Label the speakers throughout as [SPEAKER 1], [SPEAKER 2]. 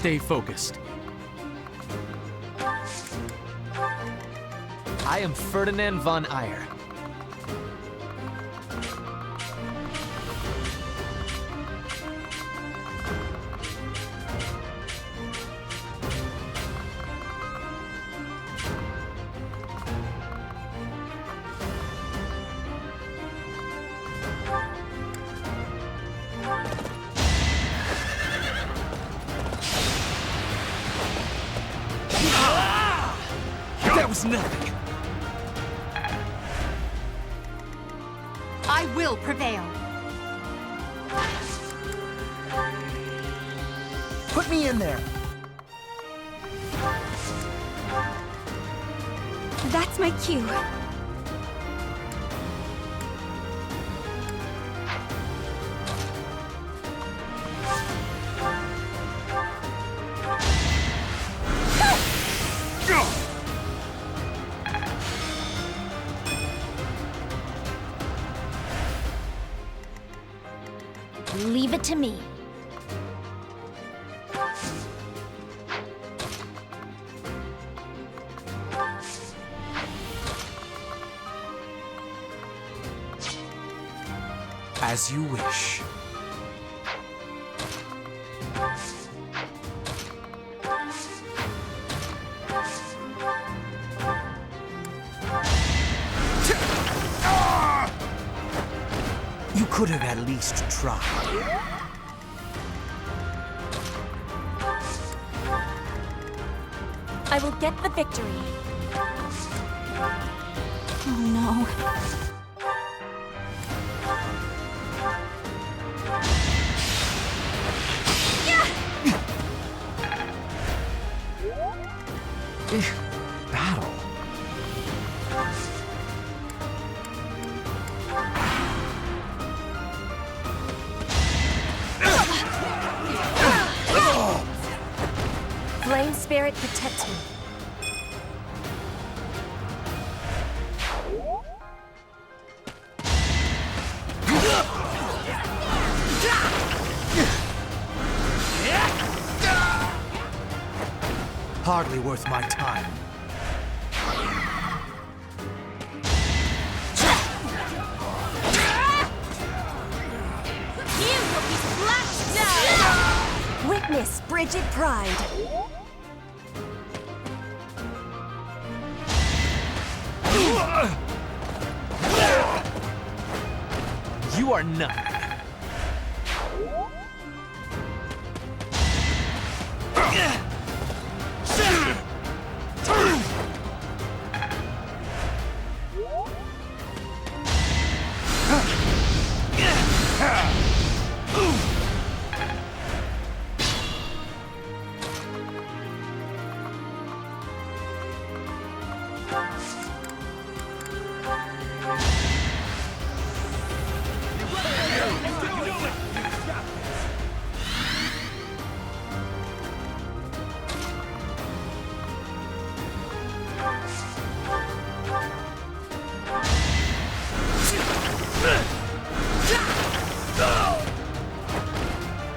[SPEAKER 1] Stay focused. I am Ferdinand von Ayer. That was nothing.
[SPEAKER 2] I will prevail.
[SPEAKER 3] Put me in there.
[SPEAKER 2] That's my cue.
[SPEAKER 4] Leave it to me.
[SPEAKER 1] As you wish.
[SPEAKER 3] You could have at least tried.
[SPEAKER 4] I will get the victory. Oh no.
[SPEAKER 3] Battle.
[SPEAKER 4] Flame Spirit, protect me.
[SPEAKER 3] Hardly worth my time.
[SPEAKER 4] You will be splashed now! Witness Bridget Pride.
[SPEAKER 1] You are nothing.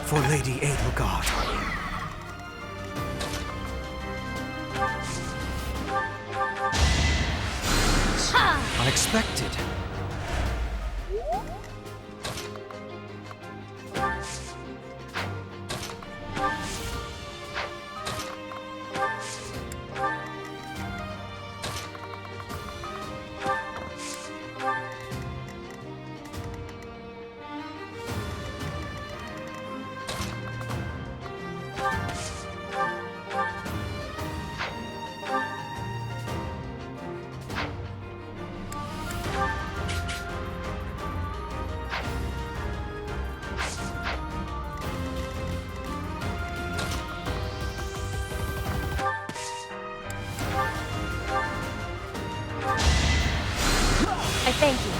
[SPEAKER 3] For Lady Edelgard. Unexpected.
[SPEAKER 4] I thank you.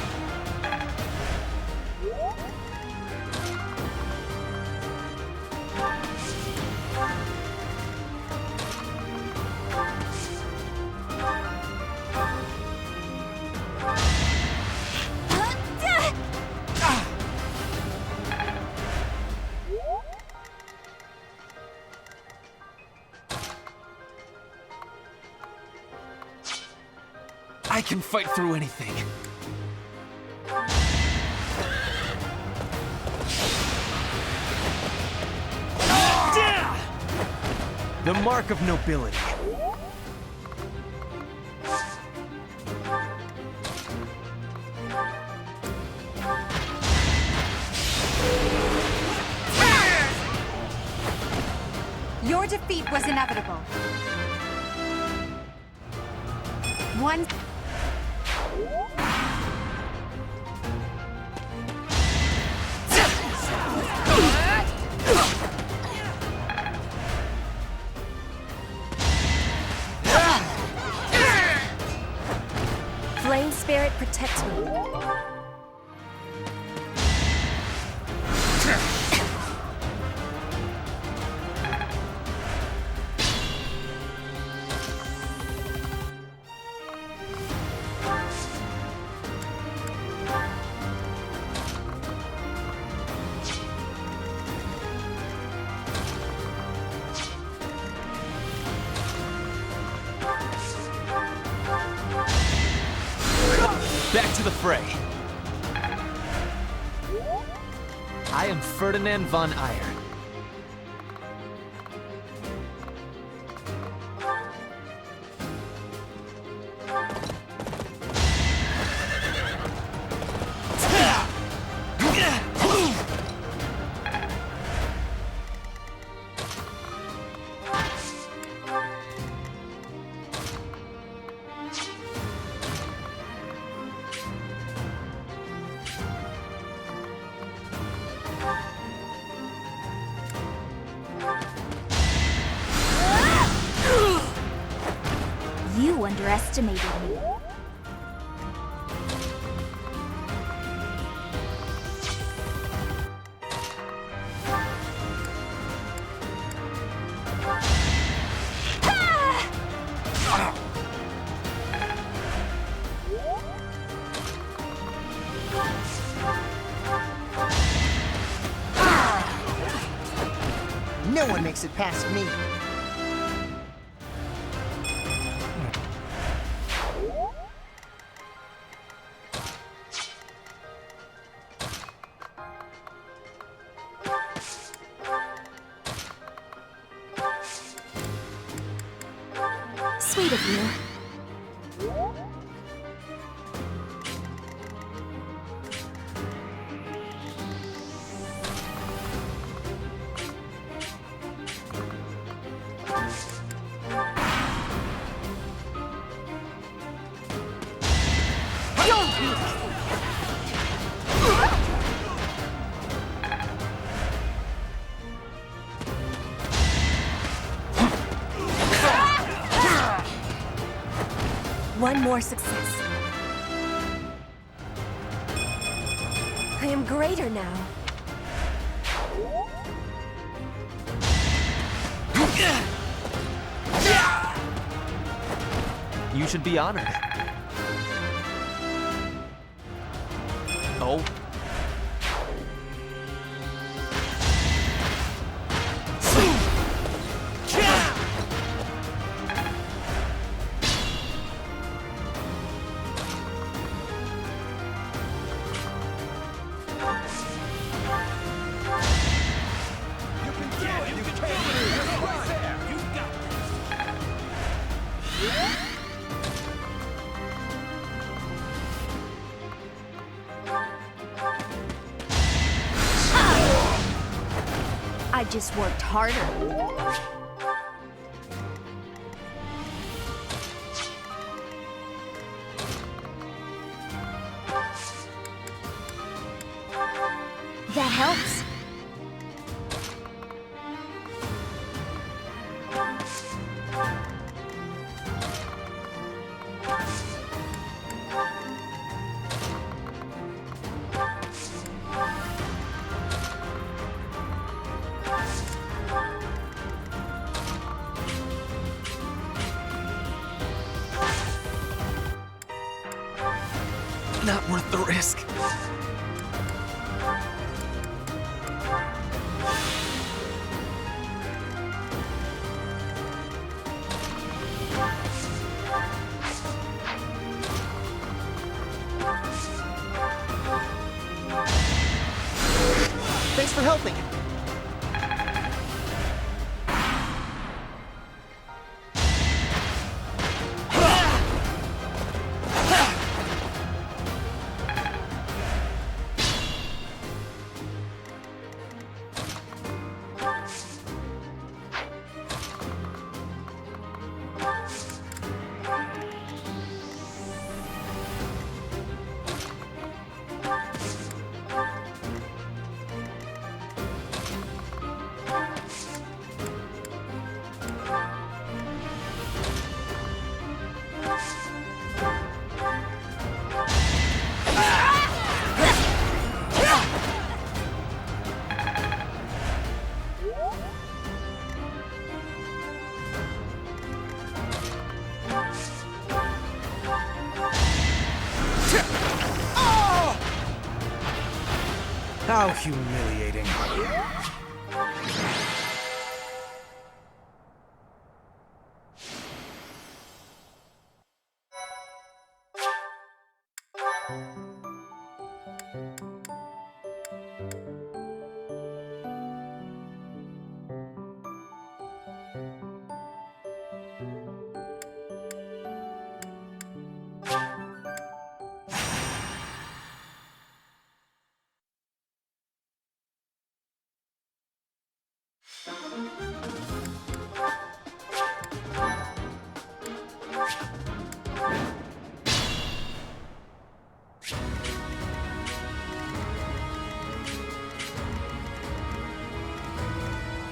[SPEAKER 1] I can fight through anything. The mark of nobility.
[SPEAKER 2] Your defeat was inevitable. One.
[SPEAKER 4] Flame spirit, protect me.
[SPEAKER 1] Back to the fray. I am Ferdinand von Ayer.
[SPEAKER 2] You underestimated me.
[SPEAKER 3] No one makes it past me.
[SPEAKER 2] Sweet of you.
[SPEAKER 4] One more success. I am greater now.
[SPEAKER 1] You should be honored. Oh.
[SPEAKER 2] I just worked harder. That helps.
[SPEAKER 1] Not worth the risk.
[SPEAKER 3] helping. How humiliating.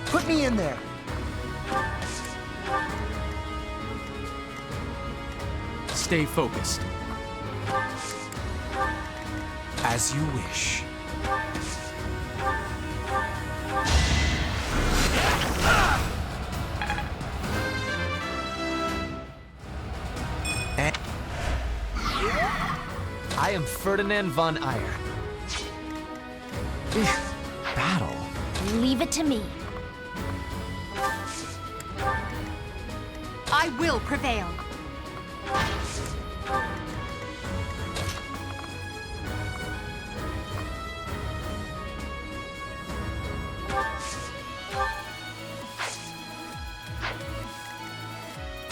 [SPEAKER 3] Put me in there.
[SPEAKER 1] Stay focused.
[SPEAKER 3] As you wish.
[SPEAKER 1] I am Ferdinand von Ayer.
[SPEAKER 3] Battle.
[SPEAKER 2] Leave it to me.
[SPEAKER 4] I will prevail.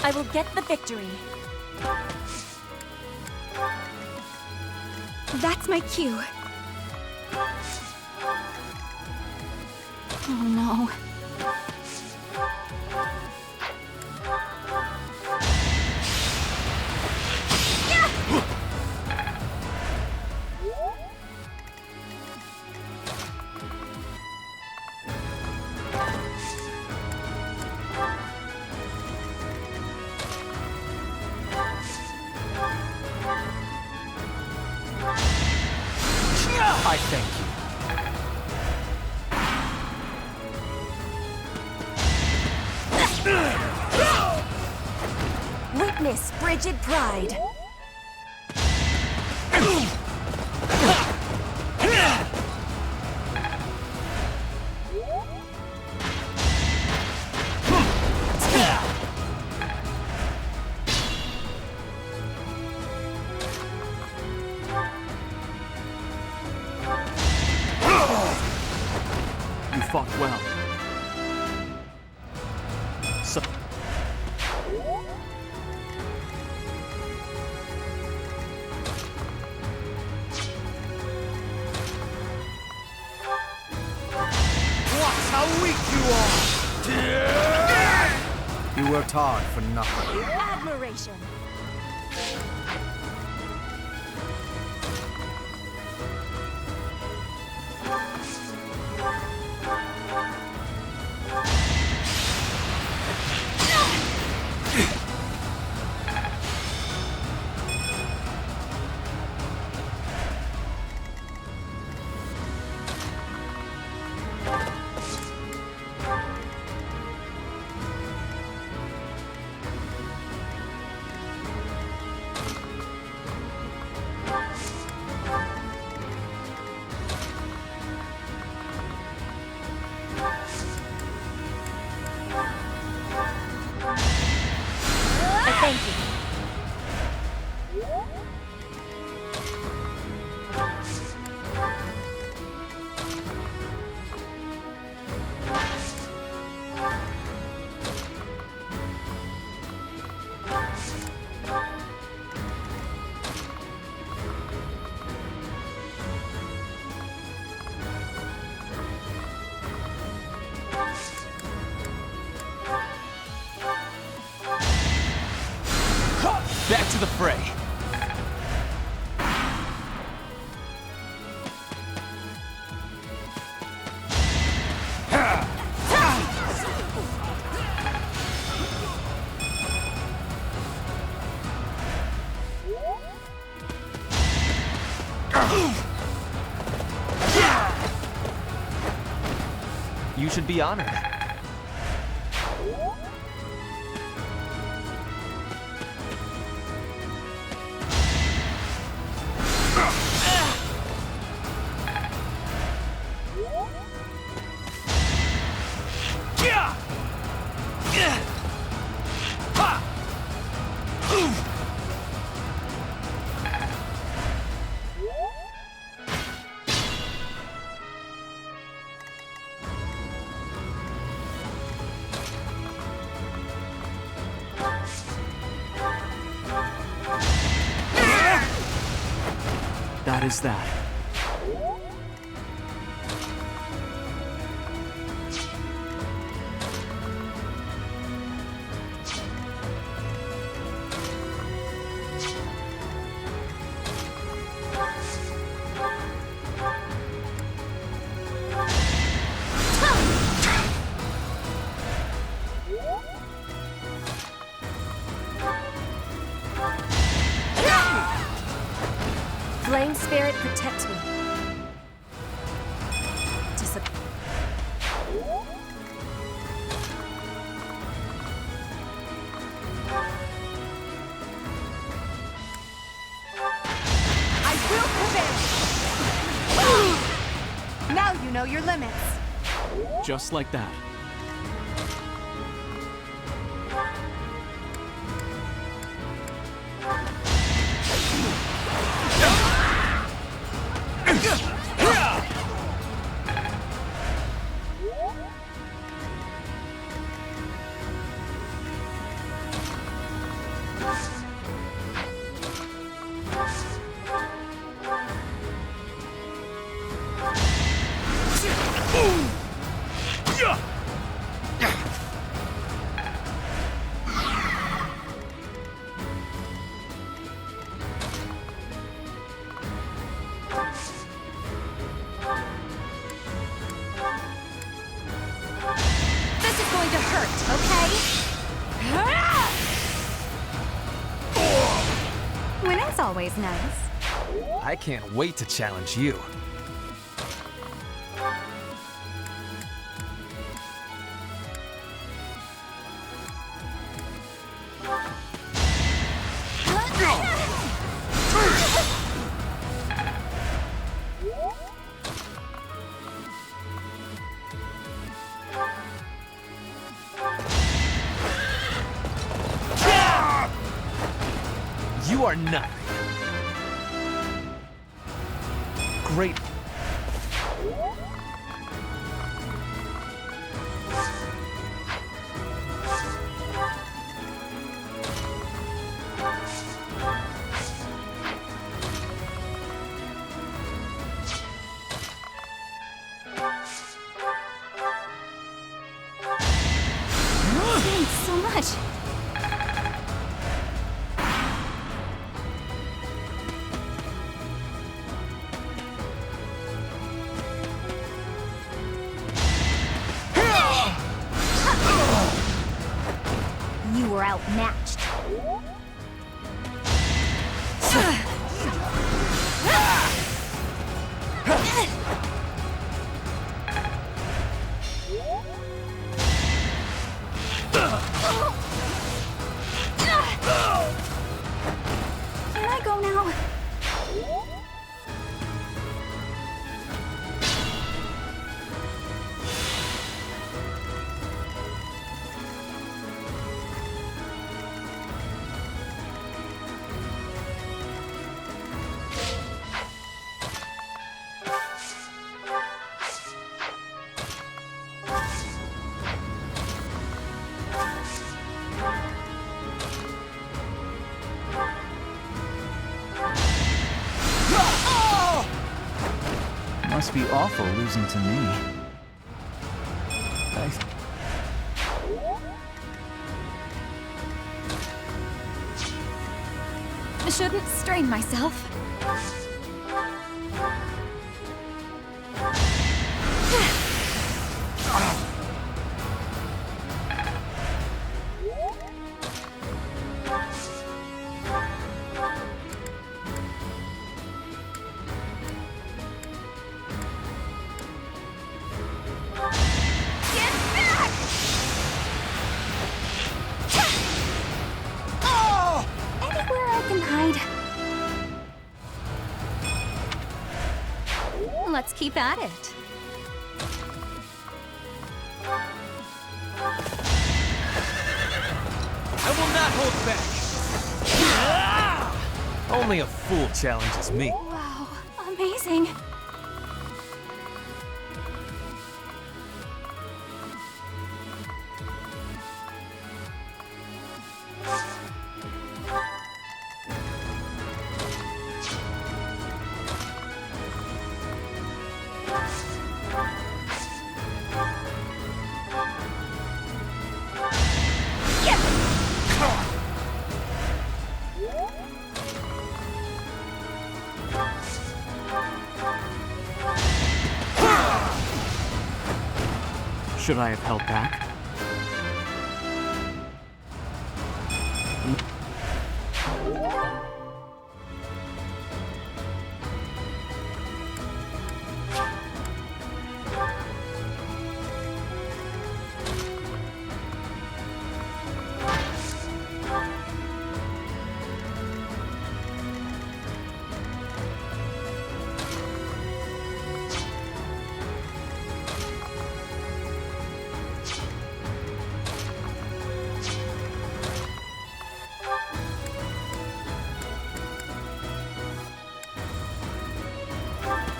[SPEAKER 4] I will get the victory. That's my cue.
[SPEAKER 2] Oh no.
[SPEAKER 1] I thank you.
[SPEAKER 4] Witness frigid pride.
[SPEAKER 1] You fought well. So
[SPEAKER 3] Watch how weak you are! You worked hard for nothing.
[SPEAKER 4] Admiration. Thank you.
[SPEAKER 1] Back to the fray. You should be honored.
[SPEAKER 3] That is that.
[SPEAKER 4] Flame spirit, protect me.
[SPEAKER 5] I will prevail! Now you know your limits.
[SPEAKER 3] Just like that.
[SPEAKER 4] This is going to hurt, okay?
[SPEAKER 5] Winning's always nice.
[SPEAKER 1] I can't wait to challenge you. You are not. Great.
[SPEAKER 2] Thanks so much. You were outmatched. Can I go now?
[SPEAKER 3] Must be awful losing to me.
[SPEAKER 2] Shouldn't strain myself. Anywhere I can hide. Let's keep at it.
[SPEAKER 1] I will not hold back. Only a fool challenges me.
[SPEAKER 2] Wow, amazing.
[SPEAKER 3] Should I have held back?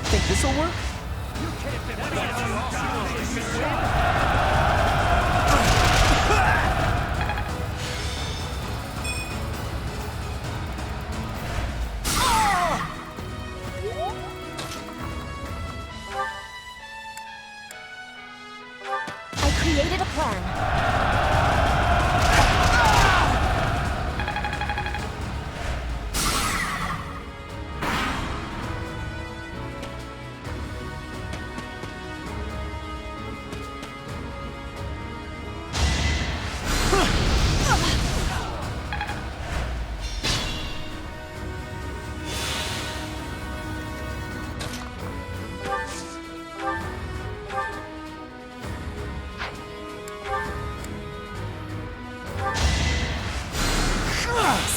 [SPEAKER 1] Think this'll work?
[SPEAKER 4] I created a plan.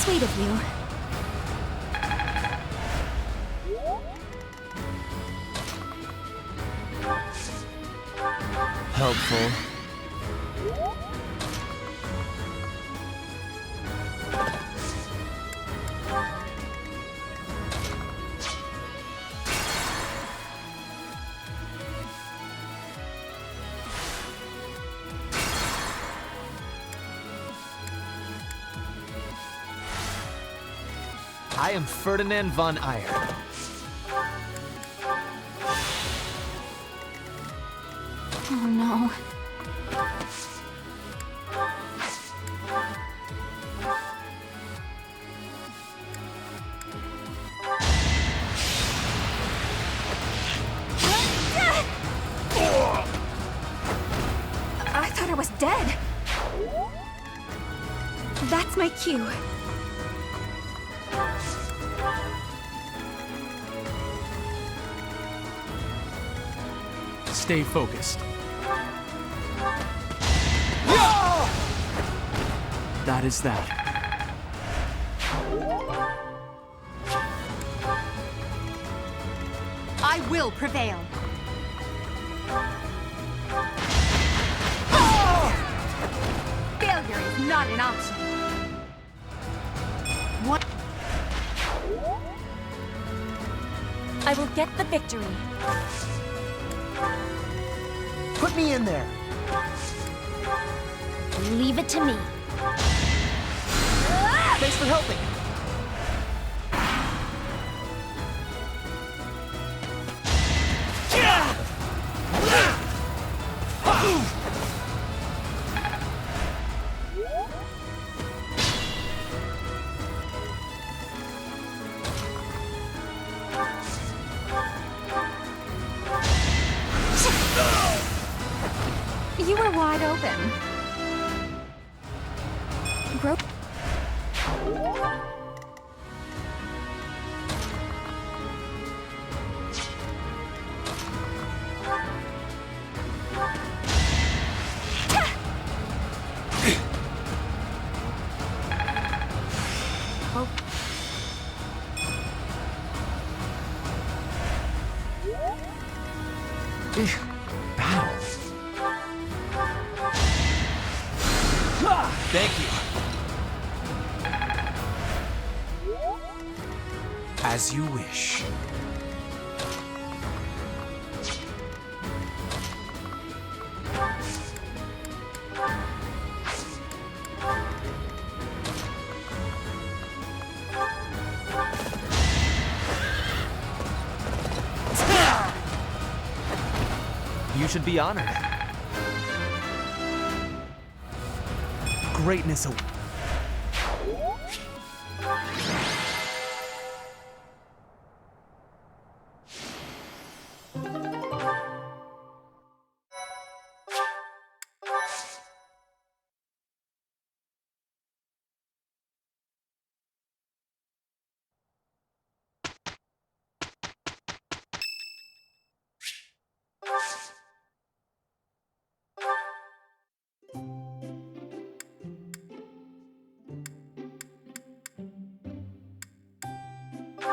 [SPEAKER 2] Sweet of you.
[SPEAKER 1] Helpful. I am Ferdinand von Ayer.
[SPEAKER 2] Oh no. I thought I was dead. That's my cue.
[SPEAKER 3] Stay focused. That is that.
[SPEAKER 5] I will prevail. Failure is not an option. What?
[SPEAKER 4] I will get the victory.
[SPEAKER 3] Put me in there.
[SPEAKER 4] Leave it to me.
[SPEAKER 1] Thanks for helping.
[SPEAKER 2] fun. Grow.
[SPEAKER 3] Battle.
[SPEAKER 1] Thank you.
[SPEAKER 3] As you wish.
[SPEAKER 1] You should be honored.
[SPEAKER 3] Greatness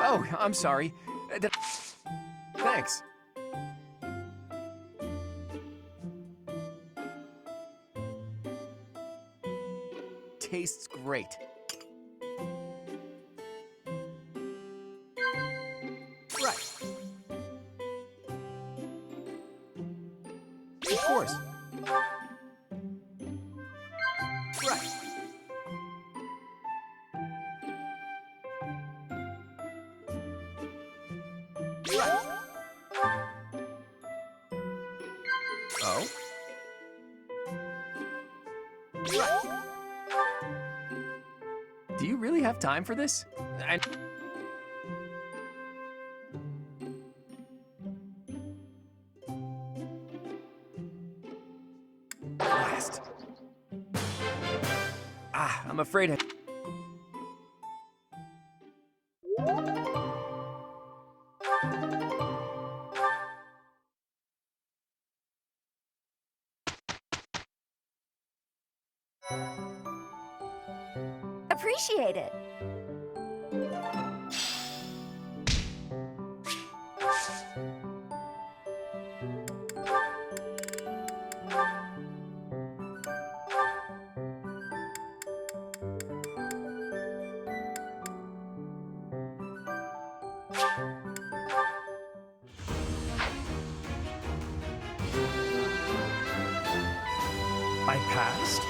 [SPEAKER 6] Oh, I'm sorry. Thanks. Tastes great. Right. Of course. Right. Right. Oh? Right. Do you really have time for this? Blast. I'm afraid I...
[SPEAKER 4] Appreciate it.
[SPEAKER 3] I passed?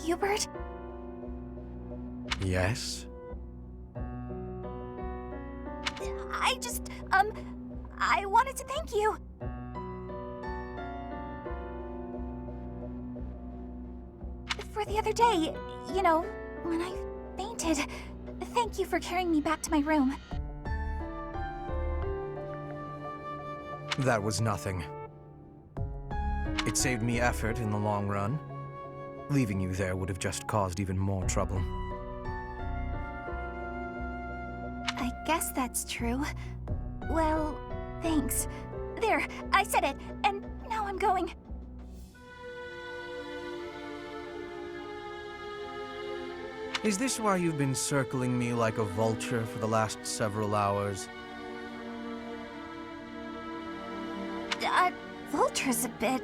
[SPEAKER 2] Hubert?
[SPEAKER 3] Yes?
[SPEAKER 2] I wanted to thank you. For the other day, you know, when I fainted. Thank you for carrying me back to my room.
[SPEAKER 3] That was nothing. It saved me effort in the long run. Leaving you there would have just caused even more trouble.
[SPEAKER 2] I guess that's true. Well, thanks. There, I said it, and now I'm going.
[SPEAKER 3] Is this why you've been circling me like a vulture for the last several hours?
[SPEAKER 2] Vulture's a bit...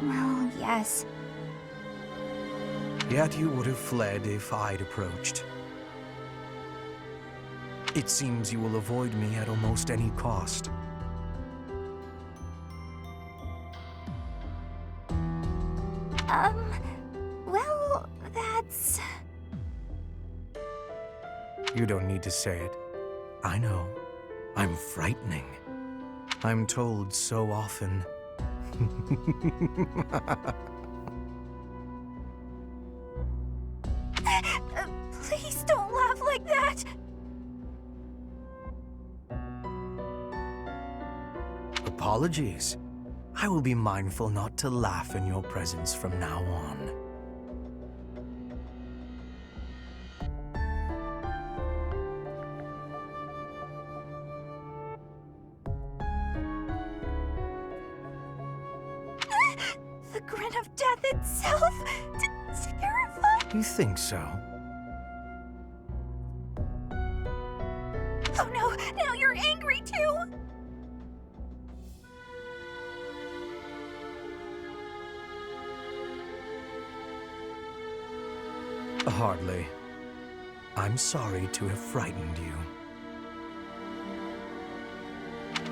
[SPEAKER 2] well, yes.
[SPEAKER 3] Yet you would have fled if I'd approached. It seems you will avoid me at almost any cost.
[SPEAKER 2] Well, that's...
[SPEAKER 3] You don't need to say it. I know. I'm frightening. I'm told so often.
[SPEAKER 2] Please don't laugh like that!
[SPEAKER 3] Apologies. I will be mindful not to laugh in your presence from now on.
[SPEAKER 2] The grin of death itself! Terrifying!
[SPEAKER 3] You think so?
[SPEAKER 2] Oh no, now you're angry too!
[SPEAKER 3] Hardly. I'm sorry to have frightened you.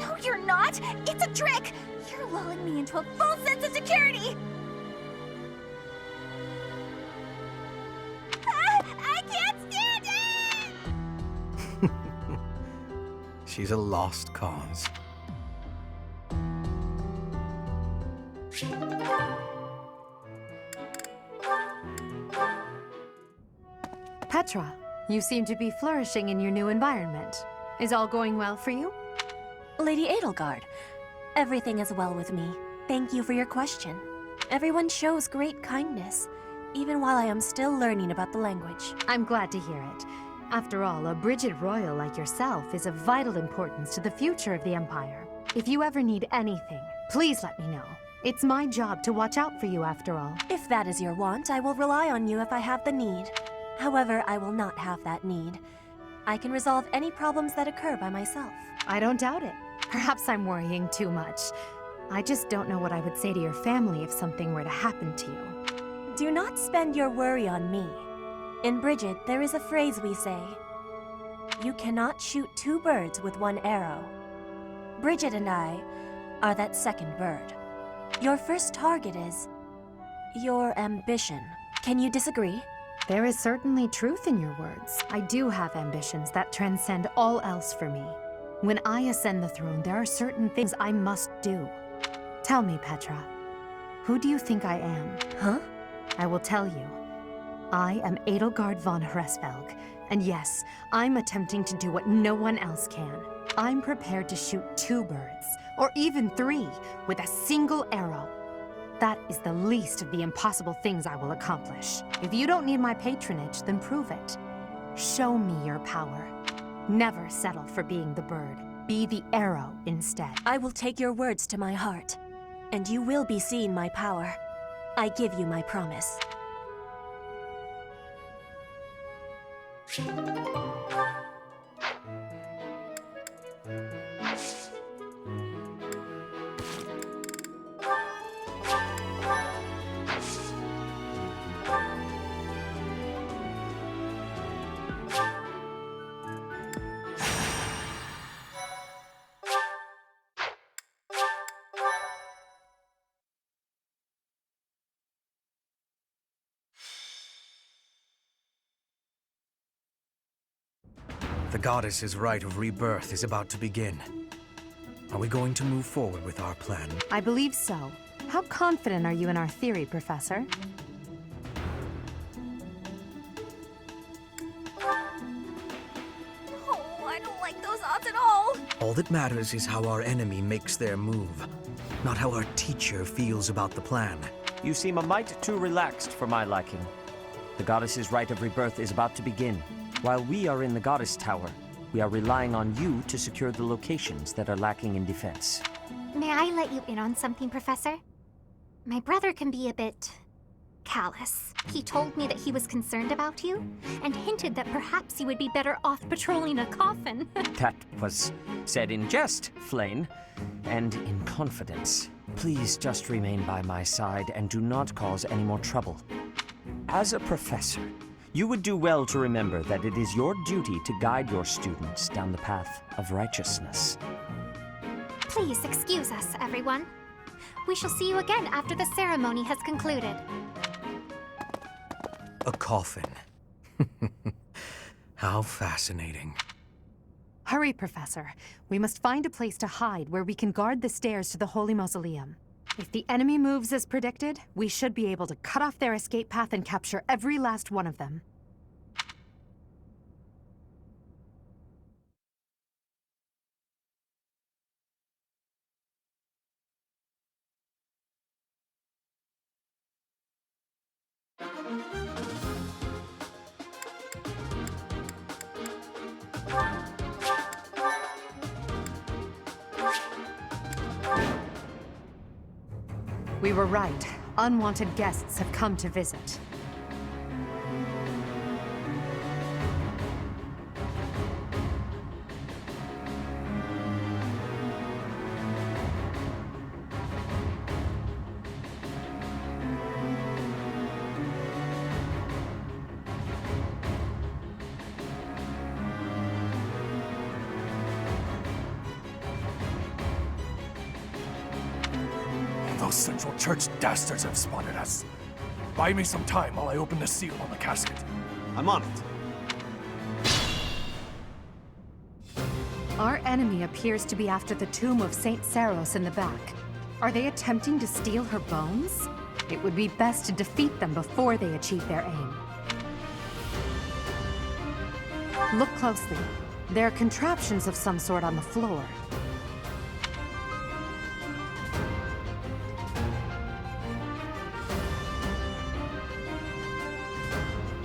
[SPEAKER 2] No, you're not! It's a trick! You're lulling me into a false sense of security! I can't stand it!
[SPEAKER 3] She's a lost cause.
[SPEAKER 5] Petra, you seem to be flourishing in your new environment. Is all going well for you?
[SPEAKER 4] Lady Edelgard, everything is well with me. Thank you for your question. Everyone shows great kindness, even while I am still learning about the language.
[SPEAKER 5] I'm glad to hear it. After all, a Brigid Royal like yourself is of vital importance to the future of the Empire. If you ever need anything, please let me know. It's my job to watch out for you after all.
[SPEAKER 4] If that is your want, I will rely on you if I have the need. However, I will not have that need. I can resolve any problems that occur by myself.
[SPEAKER 5] I don't doubt it. Perhaps I'm worrying too much. I just don't know what I would say to your family if something were to happen to you.
[SPEAKER 4] Do not spend your worry on me. In Brigid, there is a phrase we say. You cannot shoot two birds with one arrow. Brigid and I are that second bird. Your first target is your ambition. Can you disagree?
[SPEAKER 5] There is certainly truth in your words. I do have ambitions that transcend all else for me. When I ascend the throne, there are certain things I must do. Tell me, Petra, who do you think I am?
[SPEAKER 4] Huh?
[SPEAKER 5] I will tell you. I am Edelgard von Hresvelg, and yes, I'm attempting to do what no one else can. I'm prepared to shoot two birds, or even three, with a single arrow. That is the least of the impossible things I will accomplish. If you don't need my patronage, then prove it. Show me your power. Never settle for being the bird. Be the arrow instead.
[SPEAKER 4] I will take your words to my heart, and you will be seeing my power. I give you my promise.
[SPEAKER 3] The goddess's rite of rebirth is about to begin. Are we going to move forward with our plan?
[SPEAKER 5] I believe so. How confident are you in our theory, Professor?
[SPEAKER 2] Oh, I don't like those odds at all!
[SPEAKER 3] All that matters is how our enemy makes their move, not how our teacher feels about the plan.
[SPEAKER 7] You seem a mite too relaxed for my liking. The goddess's rite of rebirth is about to begin. While we are in the goddess tower, we are relying on you to secure the locations that are lacking in defense.
[SPEAKER 8] May I let you in on something, Professor? My brother can be a bit
[SPEAKER 2] callous. He told me that he was concerned about you, and hinted that perhaps you would be better off patrolling a coffin.
[SPEAKER 7] That was said in jest, Flane, and in confidence. Please just remain by my side and do not cause any more trouble. As a professor, you would do well to remember that it is your duty to guide your students down the path of righteousness.
[SPEAKER 2] Please excuse us, everyone. We shall see you again after the ceremony has concluded.
[SPEAKER 3] A coffin. How fascinating.
[SPEAKER 5] Hurry, Professor. We must find a place to hide where we can guard the stairs to the Holy Mausoleum. If the enemy moves as predicted, we should be able to cut off their escape path and capture every last one of them. We were right. Unwanted guests have come to visit.
[SPEAKER 8] Those Central Church dastards have spotted us. Buy me some time while I open the seal on the casket.
[SPEAKER 9] I'm on it.
[SPEAKER 5] Our enemy appears to be after the tomb of Saint Saros in the back. Are they attempting to steal her bones? It would be best to defeat them before they achieve their aim. Look closely. There are contraptions of some sort on the floor.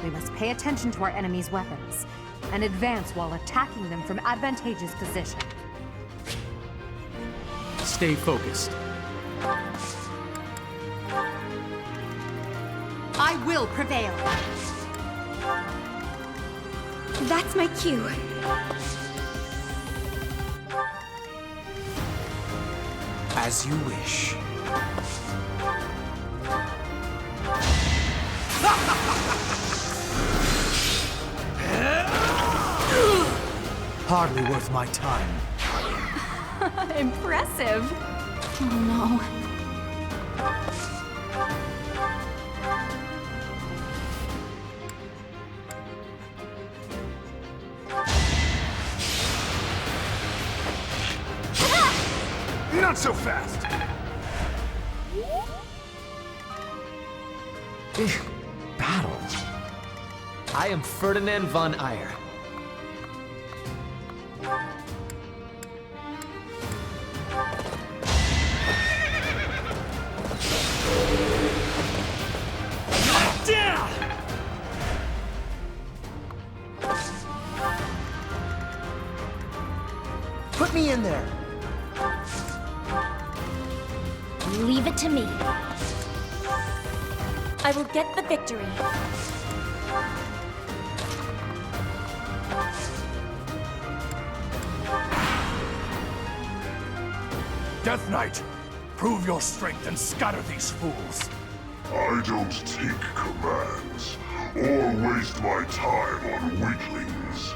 [SPEAKER 5] We must pay attention to our enemy's weapons and advance while attacking them from advantageous position.
[SPEAKER 1] Stay focused.
[SPEAKER 5] I will prevail.
[SPEAKER 2] That's my cue.
[SPEAKER 3] As you wish. Hardly worth my time.
[SPEAKER 2] Impressive. Oh no.
[SPEAKER 8] Not so fast!
[SPEAKER 3] Battle.
[SPEAKER 1] I am Ferdinand von Ayer.
[SPEAKER 9] Put me in there.
[SPEAKER 2] Leave it to me.
[SPEAKER 4] I will get the victory.
[SPEAKER 8] Death Knight, prove your strength and scatter these fools.
[SPEAKER 10] I don't take commands, or waste my time on weaklings.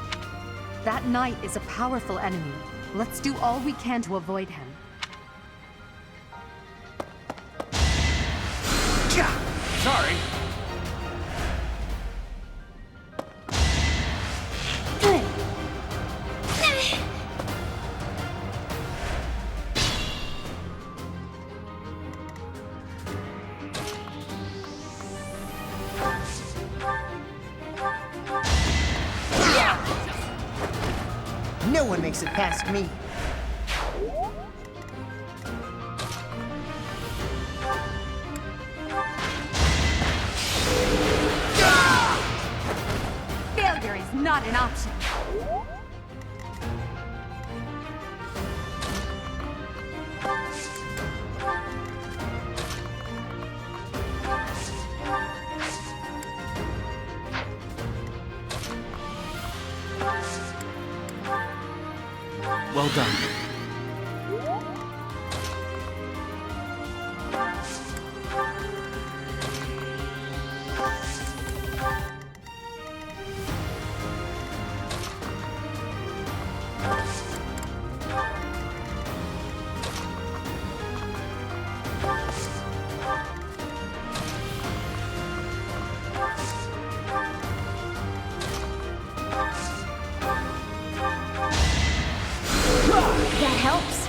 [SPEAKER 5] That knight is a powerful enemy. Let's do all we can to avoid him.
[SPEAKER 6] Sorry.
[SPEAKER 9] No one makes it past me.
[SPEAKER 5] Failure is not an option.
[SPEAKER 6] Well done.
[SPEAKER 2] That helps.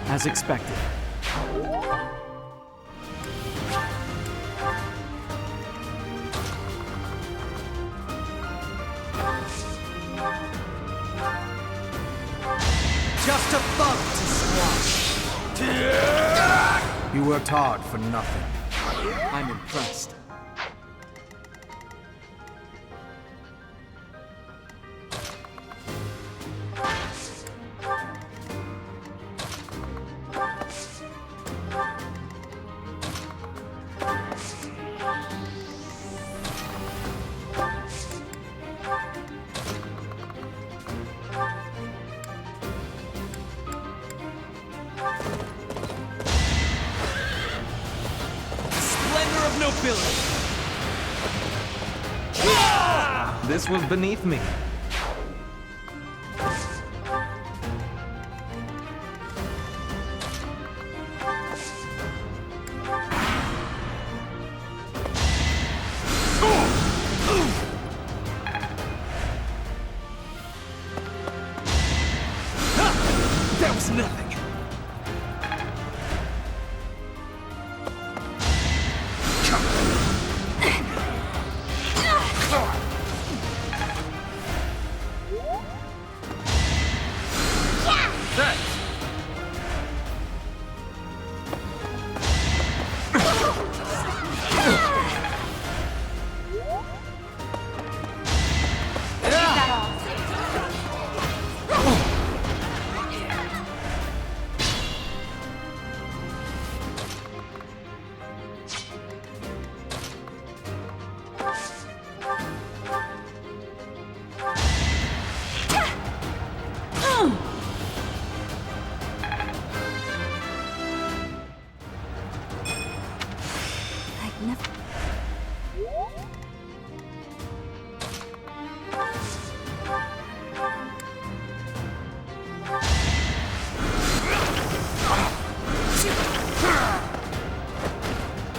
[SPEAKER 6] As expected.
[SPEAKER 3] Just a bug to squash. You worked hard for nothing.
[SPEAKER 6] I'm impressed.
[SPEAKER 1] Splendor of nobility! This was beneath me.
[SPEAKER 6] That was nothing.
[SPEAKER 2] I've never...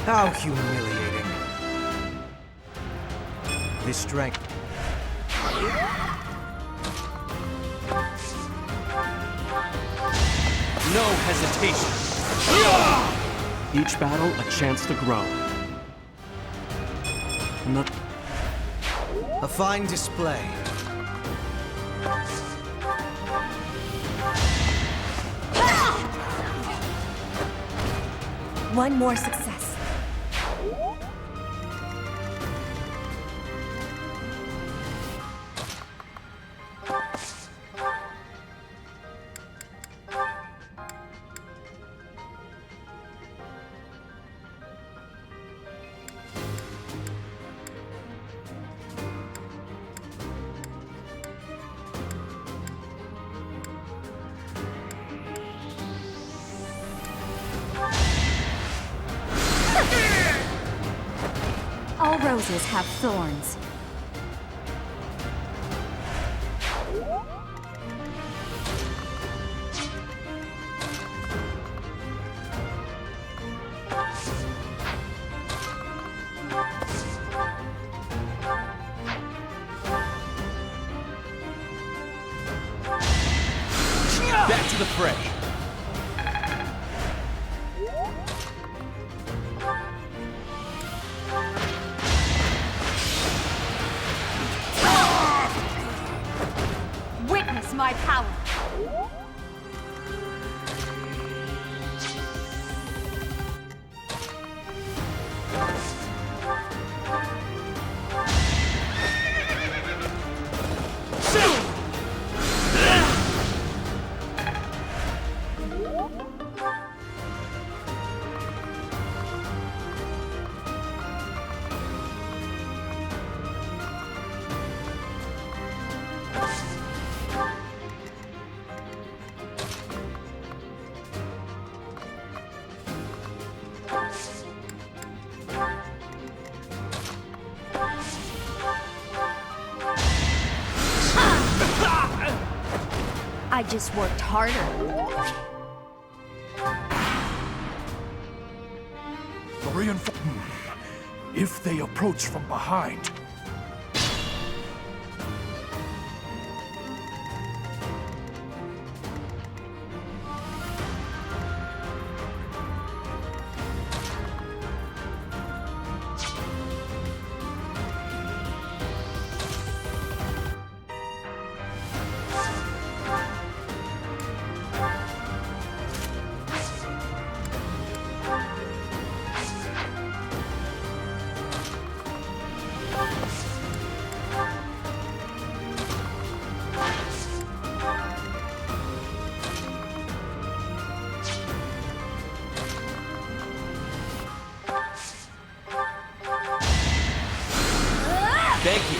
[SPEAKER 3] How humiliating. This strength.
[SPEAKER 6] No hesitation. Each battle a chance to grow. Not
[SPEAKER 3] A fine display.
[SPEAKER 4] One more success.
[SPEAKER 2] All roses have thorns.
[SPEAKER 1] to the fray.
[SPEAKER 5] Witness my power! I just worked harder.
[SPEAKER 8] If they approach from behind.
[SPEAKER 1] Thank you.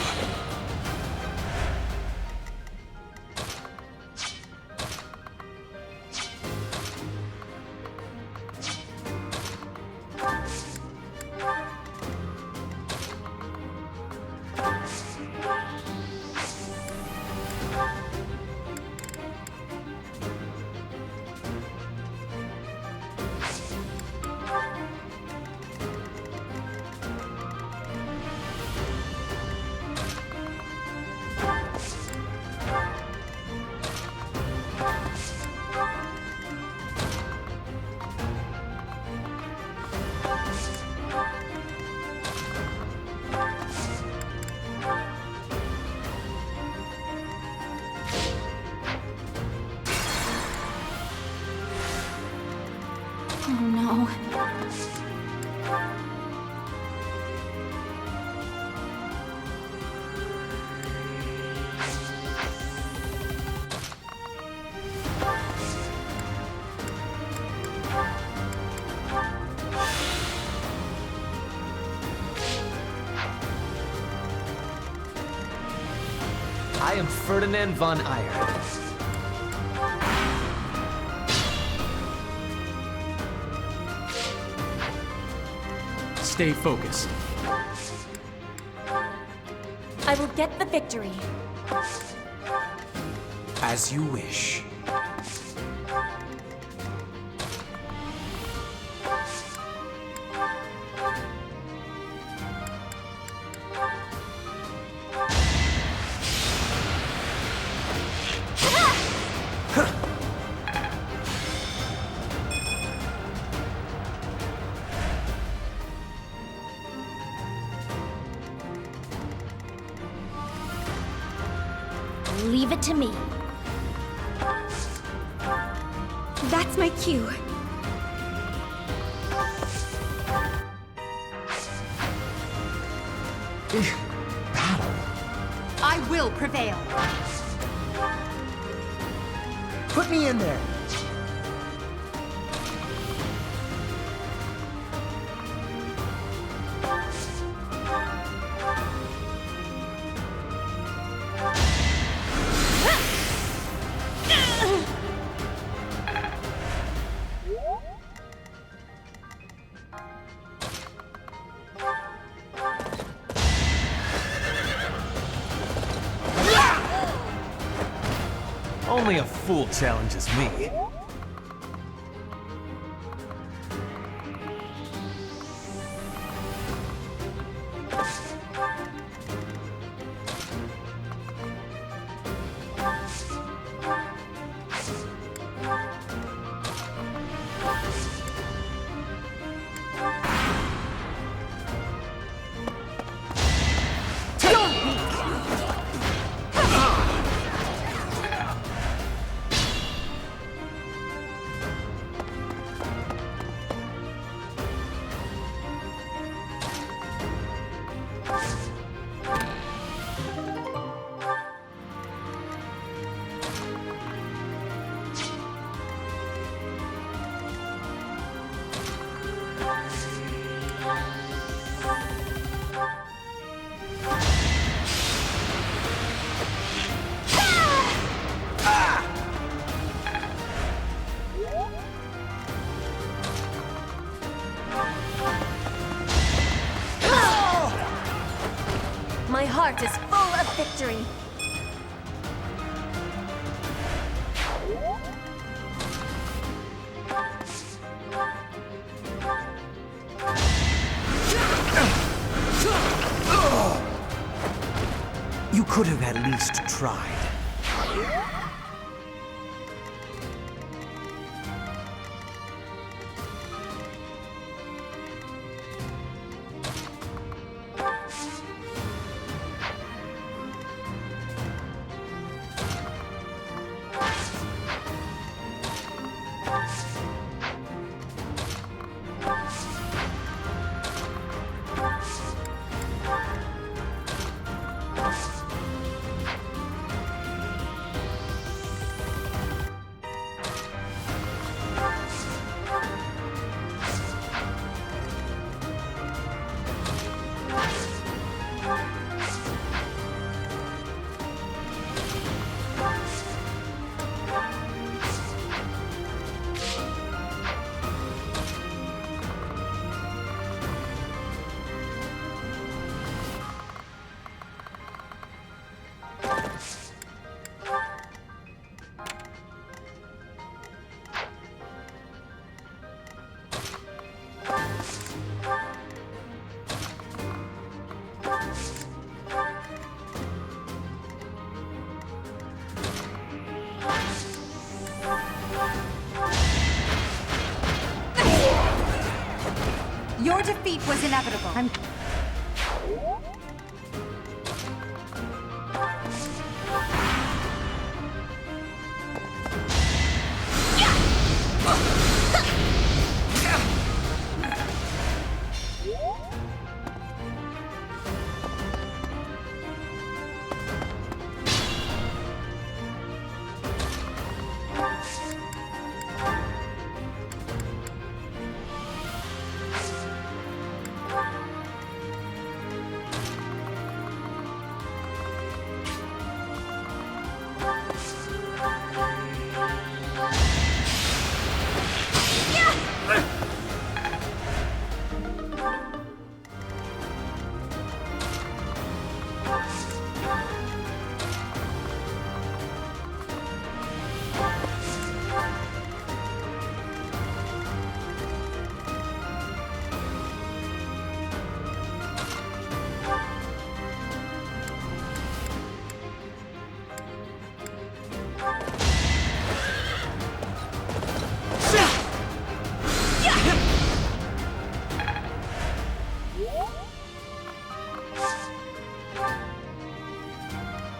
[SPEAKER 2] Oh no.
[SPEAKER 1] I am Ferdinand von Ayer.
[SPEAKER 6] Stay focused.
[SPEAKER 4] I will get the victory.
[SPEAKER 3] As you wish.
[SPEAKER 5] Leave it to me. That's my cue.
[SPEAKER 3] Battle.
[SPEAKER 5] I will prevail.
[SPEAKER 9] Put me in there.
[SPEAKER 1] Only a fool challenges me.
[SPEAKER 4] My heart is full of victory.
[SPEAKER 3] You could have at least tried.
[SPEAKER 5] Your defeat was inevitable.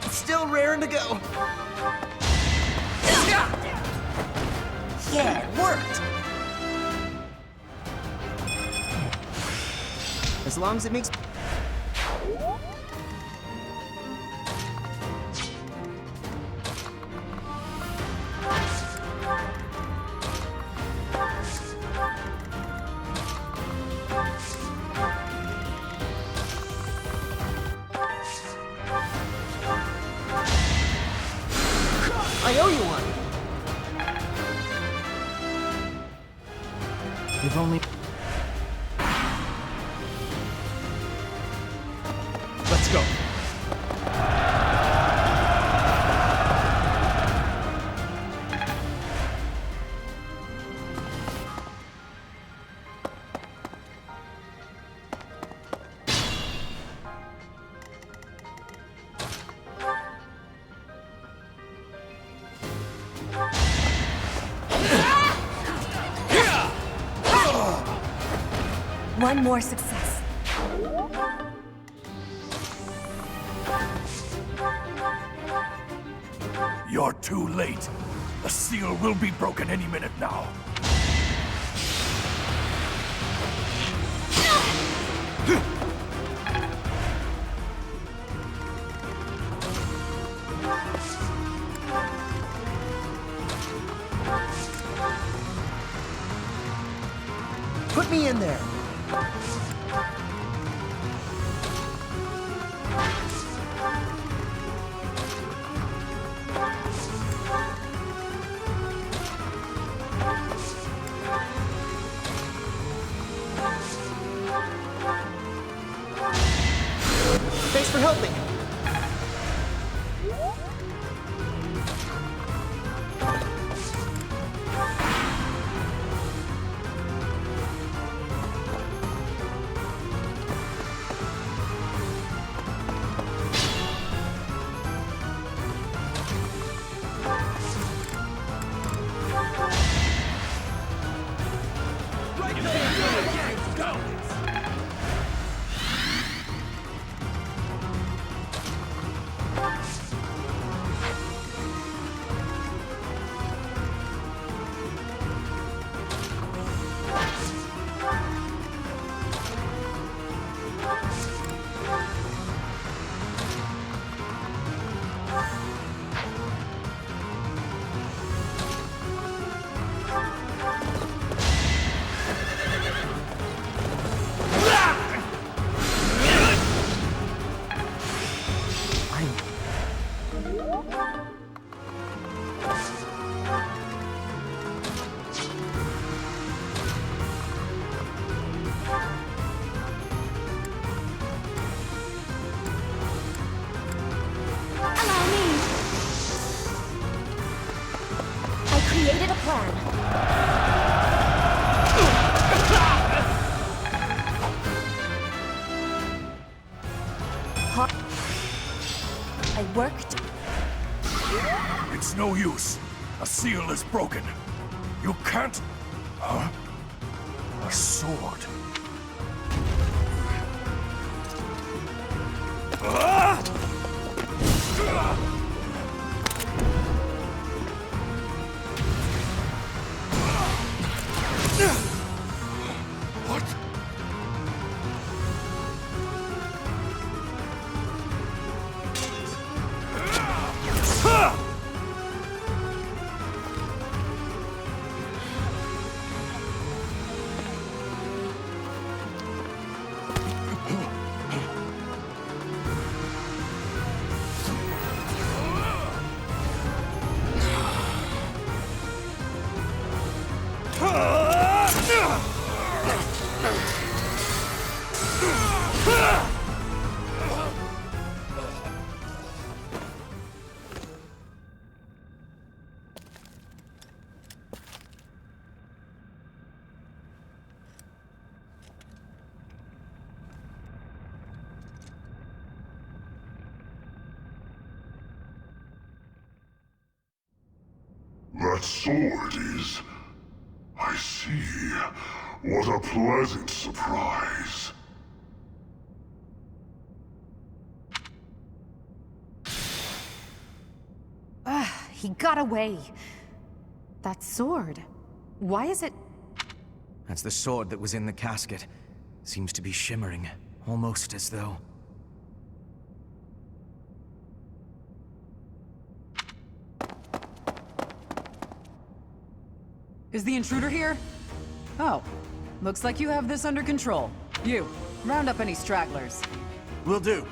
[SPEAKER 3] Still raring to go.
[SPEAKER 9] Yeah, it worked!
[SPEAKER 3] As long as it makes...
[SPEAKER 1] I owe you one.
[SPEAKER 3] If only...
[SPEAKER 6] Let's go.
[SPEAKER 4] One more success.
[SPEAKER 8] You're too late. The seal will be broken any minute now.
[SPEAKER 9] Put me in there.
[SPEAKER 1] Thanks for
[SPEAKER 9] helping.
[SPEAKER 2] Created a plan. I worked.
[SPEAKER 8] It's no use. A seal is broken. You can't... Huh? A sword. What?
[SPEAKER 10] That sword is... I see. What a pleasant surprise.
[SPEAKER 5] He got away. That sword. Why is it...
[SPEAKER 3] That's the sword that was in the casket. Seems to be shimmering, almost as though...
[SPEAKER 11] Is the intruder here? Oh, looks like you have this under control. You, round up any stragglers.
[SPEAKER 9] Will do.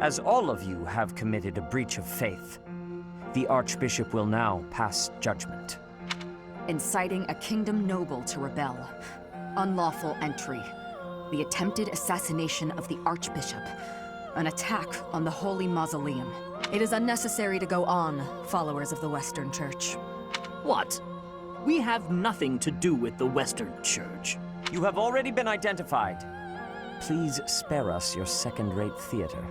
[SPEAKER 7] As all of you have committed a breach of faith, the Archbishop will now pass judgment.
[SPEAKER 12] Inciting a kingdom noble to rebel. Unlawful entry. The attempted assassination of the Archbishop. An attack on the Holy Mausoleum. It is unnecessary to go on, followers of the Western Church.
[SPEAKER 6] What? We have nothing to do with the Western Church.
[SPEAKER 7] You have already been identified. Please spare us your second-rate theater.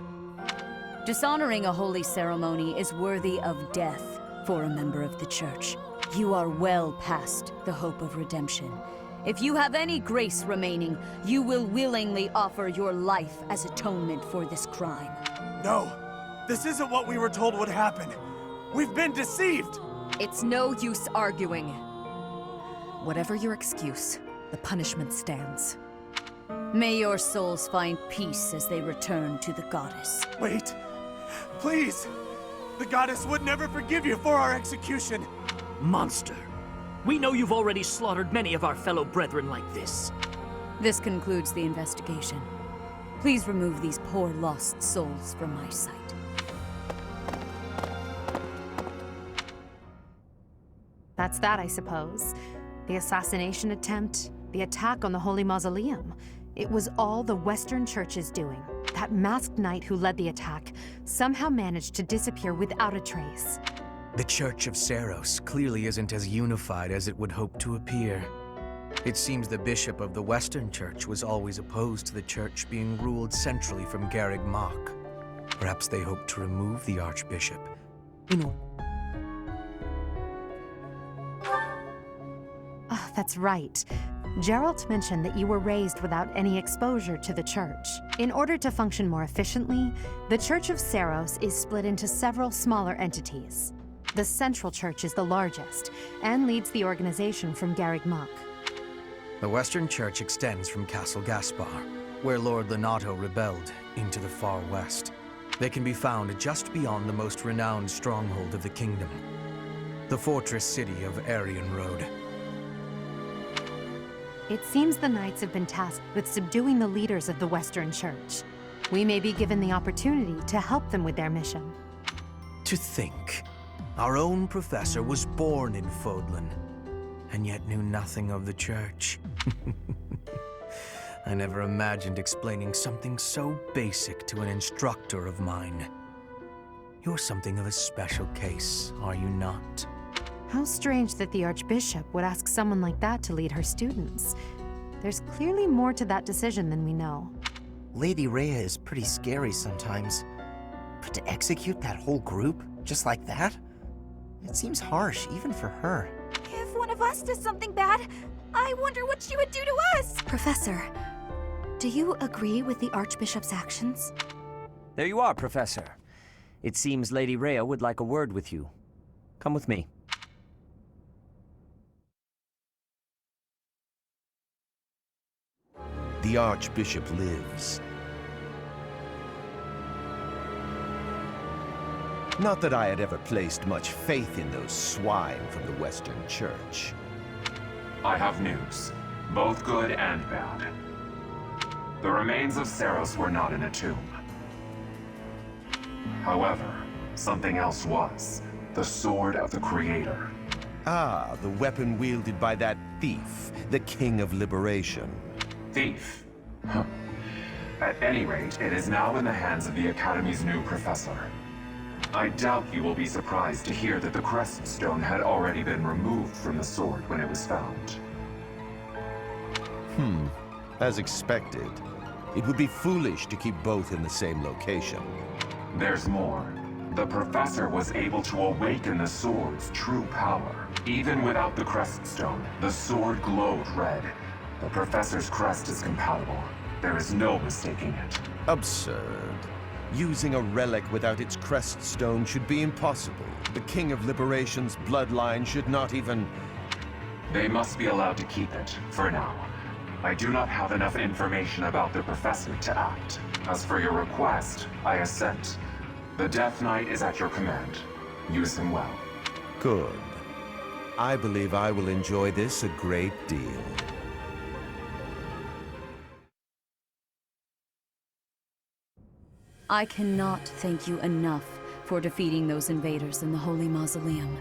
[SPEAKER 13] Dishonoring a holy ceremony is worthy of death for a member of the Church. You are well past the hope of redemption. If you have any grace remaining, you will willingly offer your life as atonement for this crime.
[SPEAKER 14] No, this isn't what we were told would happen. We've been deceived!
[SPEAKER 12] It's no use arguing. Whatever your excuse, the punishment stands.
[SPEAKER 13] May your souls find peace as they return to the goddess.
[SPEAKER 14] Wait, please! The goddess would never forgive you for our execution!
[SPEAKER 6] Monster! We know you've already slaughtered many of our fellow brethren like this.
[SPEAKER 13] This concludes the investigation. Please remove these poor lost souls from my sight.
[SPEAKER 5] That's that, I suppose. The assassination attempt, the attack on the Holy Mausoleum. It was all the Western Church's doing. That masked knight who led the attack somehow managed to disappear without a trace.
[SPEAKER 3] The Church of Seros clearly isn't as unified as it would hope to appear. It seems the bishop of the Western Church was always opposed to the Church being ruled centrally from Garreg Mach. Perhaps they hoped to remove the Archbishop.
[SPEAKER 5] Oh, that's right. Geralt mentioned that you were raised without any exposure to the Church. In order to function more efficiently, the Church of Seros is split into several smaller entities. The Central Church is the largest, and leads the organization from Garreg Mach.
[SPEAKER 3] The Western Church extends from Castle Gaspar, where Lord Lenato rebelled, into the far west. They can be found just beyond the most renowned stronghold of the kingdom, the fortress city of Aryan Road.
[SPEAKER 5] It seems the Knights have been tasked with subduing the leaders of the Western Church. We may be given the opportunity to help them with their mission.
[SPEAKER 3] To think, our own professor was born in Fodlan, and yet knew nothing of the Church. I never imagined explaining something so basic to an instructor of mine. You're something of a special case, are you not?
[SPEAKER 5] How strange that the Archbishop would ask someone like that to lead her students. There's clearly more to that decision than we know.
[SPEAKER 9] Lady Rhea is pretty scary sometimes. But to execute that whole group, just like that? It seems harsh, even for her.
[SPEAKER 2] If one of us does something bad, I wonder what she would do to us!
[SPEAKER 15] Professor, do you agree with the Archbishop's actions?
[SPEAKER 7] There you are, Professor. It seems Lady Rhea would like a word with you. Come with me.
[SPEAKER 16] The Archbishop lives. Not that I had ever placed much faith in those swine from the Western Church.
[SPEAKER 17] I have news, both good and bad. The remains of Seros were not in a tomb. However, something else was. The Sword of the Creator.
[SPEAKER 16] Ah, the weapon wielded by that thief, the King of Liberation.
[SPEAKER 17] Thief? Huh. At any rate, it is now in the hands of the Academy's new professor. I doubt you will be surprised to hear that the Crest Stone had already been removed from the sword when it was found.
[SPEAKER 16] As expected. It would be foolish to keep both in the same location.
[SPEAKER 17] There's more. The professor was able to awaken the sword's true power. Even without the Crest Stone, the sword glowed red. The professor's crest is compatible. There is no mistaking it.
[SPEAKER 16] Absurd. Using a relic without its crest stone should be impossible. The King of Liberation's bloodline should not even...
[SPEAKER 17] They must be allowed to keep it, for now. I do not have enough information about the professor to act. As for your request, I assent. The Death Knight is at your command. Use him well.
[SPEAKER 16] Good. I believe I will enjoy this a great deal.
[SPEAKER 13] I cannot thank you enough for defeating those invaders in the Holy Mausoleum,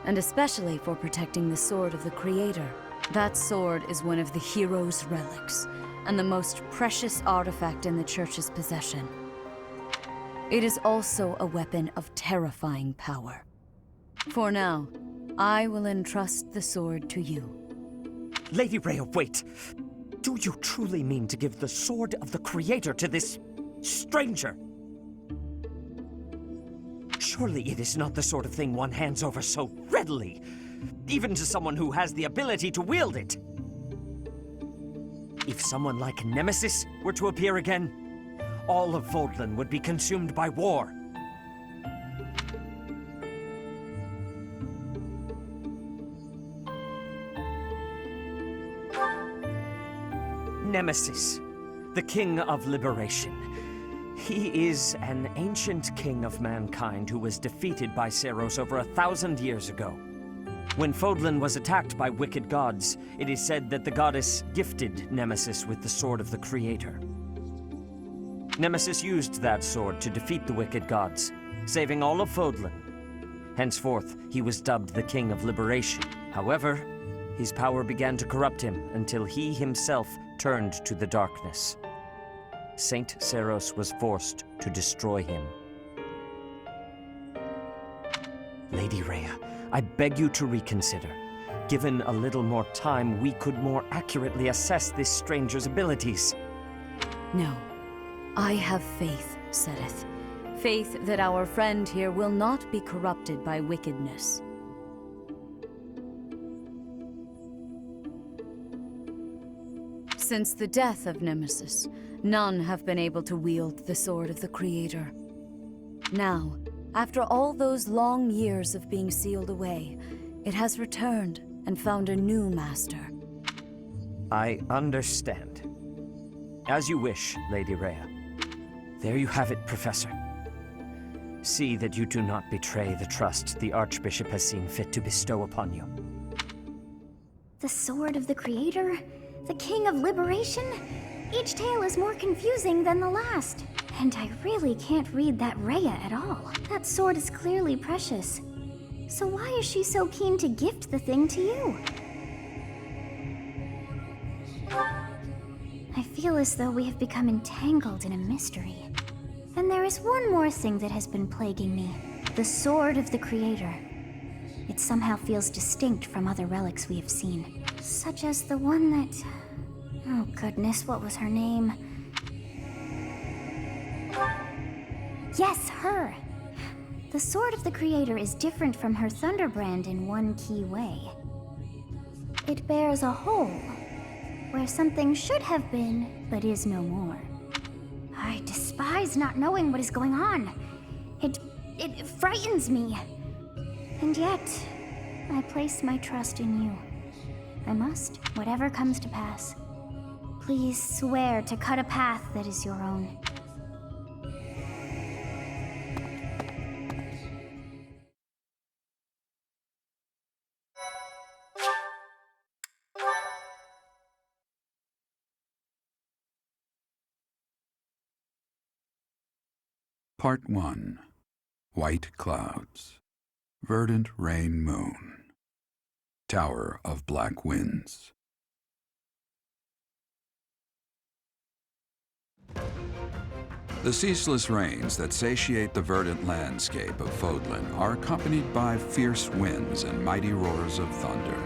[SPEAKER 13] and especially for protecting the Sword of the Creator. That sword is one of the hero's relics, and the most precious artifact in the Church's possession. It is also a weapon of terrifying power. For now, I will entrust the sword to you.
[SPEAKER 7] Lady Rhea, wait! Do you truly mean to give the Sword of the Creator to this stranger? Surely it is not the sort of thing one hands over so readily, even to someone who has the ability to wield it. If someone like Nemesis were to appear again, all of Fodlan would be consumed by war. Nemesis, the King of Liberation. He is an ancient king of mankind who was defeated by Seiros over 1,000 years ago. When Fodlan was attacked by wicked gods, it is said that the goddess gifted Nemesis with the sword of the Creator. Nemesis used that sword to defeat the wicked gods, saving all of Fodlan. Henceforth, he was dubbed the King of Liberation. However, his power began to corrupt him until he himself turned to the darkness. Saint Seiros was forced to destroy him. Lady Rhea, I beg you to reconsider. Given a little more time, we could more accurately assess this stranger's abilities.
[SPEAKER 13] No. I have faith, Seteth. Faith that our friend here will not be corrupted by wickedness. Since the death of Nemesis, none have been able to wield the sword of the Creator. Now, after all those long years of being sealed away, it has returned and found a new master.
[SPEAKER 7] I understand. As you wish, Lady Rhea. There you have it, Professor. See that you do not betray the trust the Archbishop has seen fit to bestow upon you.
[SPEAKER 2] The sword of the Creator? The King of Liberation? Each tale is more confusing than the last. And I really can't read that Rhea at all. That sword is clearly precious. So why is she so keen to gift the thing to you? I feel as though we have become entangled in a mystery. And there is one more thing that has been plaguing me. The sword of the Creator. It somehow feels distinct from other relics we have seen. Such as the one that... Oh goodness, what was her name? Yes, her! The sword of the Creator is different from her Thunderbrand in one key way. It bears a hole, where something should have been, but is no more. I despise not knowing what is going on. It frightens me. And yet, I place my trust in you. I must, whatever comes to pass. Please swear to cut a path that is your own.
[SPEAKER 18] Part 1. White Clouds. Verdant Rain Moon. Tower of Black Winds. The ceaseless rains that satiate the verdant landscape of Fodlan are accompanied by fierce winds and mighty roars of thunder.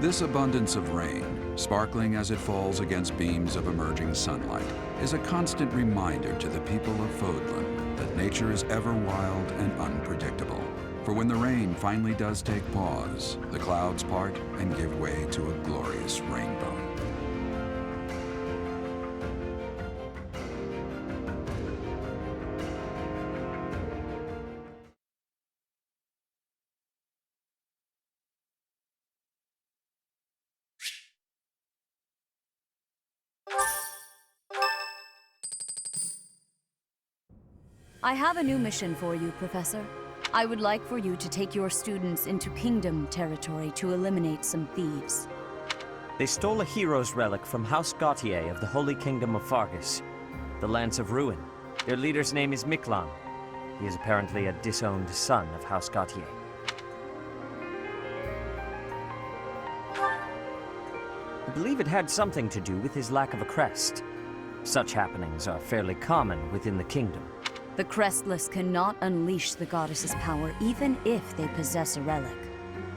[SPEAKER 18] This abundance of rain, sparkling as it falls against beams of emerging sunlight, is a constant reminder to the people of Fodlan that nature is ever wild and unpredictable. For when the rain finally does take pause, the clouds part and give way to a glorious rainbow.
[SPEAKER 13] I have a new mission for you, Professor. I would like for you to take your students into Kingdom territory to eliminate some thieves.
[SPEAKER 7] They stole a hero's relic from House Gautier of the Holy Kingdom of Fargus, the Lance of Ruin. Their leader's name is Miklan. He is apparently a disowned son of House Gautier. I believe it had something to do with his lack of a crest. Such happenings are fairly common within the kingdom.
[SPEAKER 13] The Crestless cannot unleash the goddess's power even if they possess a relic.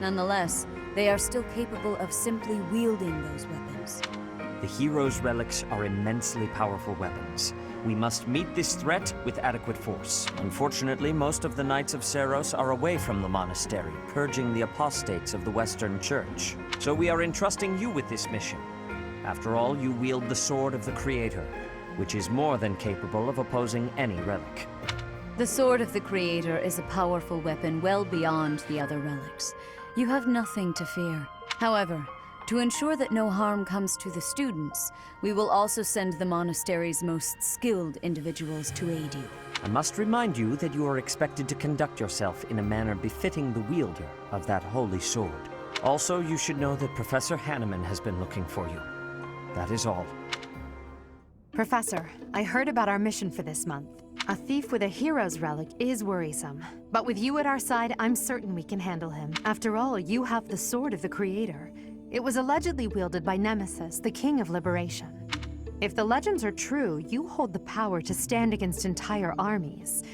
[SPEAKER 13] Nonetheless, they are still capable of simply wielding those weapons.
[SPEAKER 7] The hero's relics are immensely powerful weapons. We must meet this threat with adequate force. Unfortunately, most of the Knights of Seiros are away from the monastery, purging the apostates of the Western Church. So we are entrusting you with this mission. After all, you wield the Sword of the Creator, which is more than capable of opposing any relic.
[SPEAKER 13] The Sword of the Creator is a powerful weapon well beyond the other relics. You have nothing to fear. However, to ensure that no harm comes to the students, we will also send the monastery's most skilled individuals to aid you.
[SPEAKER 7] I must remind you that you are expected to conduct yourself in a manner befitting the wielder of that holy sword. Also, you should know that Professor Hanneman has been looking for you. That is all.
[SPEAKER 5] Professor, I heard about our mission for this month. A thief with a hero's relic is worrisome. But with you at our side, I'm certain we can handle him. After all, you have the Sword of the Creator. It was allegedly wielded by Nemesis, the King of Liberation. If the legends are true, you hold the power to stand against entire armies.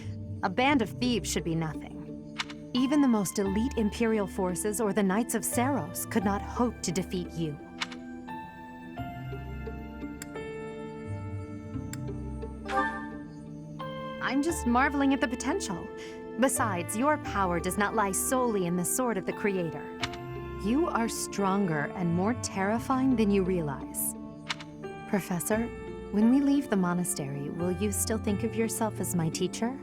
[SPEAKER 5] A band of thieves should be nothing. Even the most elite Imperial forces or the Knights of Seiros could not hope to defeat you. I'm just marveling at the potential. Besides, your power does not lie solely in the Sword of the Creator. You are stronger and more terrifying than you realize. Professor, when we leave the monastery, will you still think of yourself as my teacher?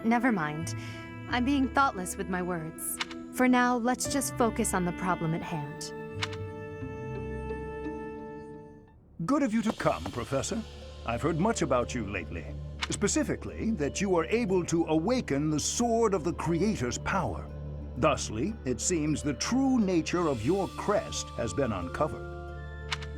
[SPEAKER 5] Never mind. I'm being thoughtless with my words. For now, let's just focus on the problem at hand.
[SPEAKER 19] Good of you to come, Professor. I've heard much about you lately. Specifically, that you are able to awaken the Sword of the Creator's power. Thusly, it seems the true nature of your crest has been uncovered.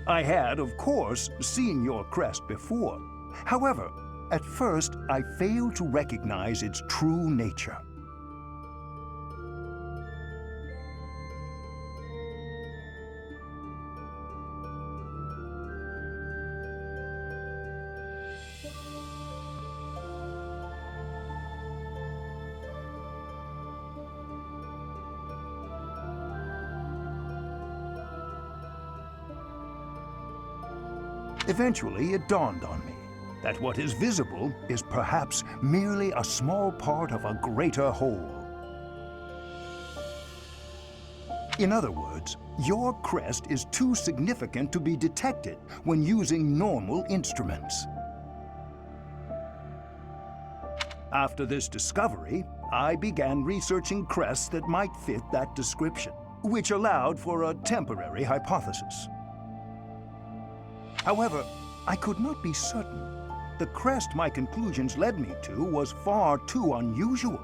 [SPEAKER 19] I had, of course, seen your crest before. However, at first, I failed to recognize its true nature. Eventually, it dawned on me that what is visible is perhaps merely a small part of a greater whole. In other words, your crest is too significant to be detected when using normal instruments. After this discovery, I began researching crests that might fit that description, which allowed for a temporary hypothesis. However, I could not be certain. The crest my conclusions led me to was far too unusual.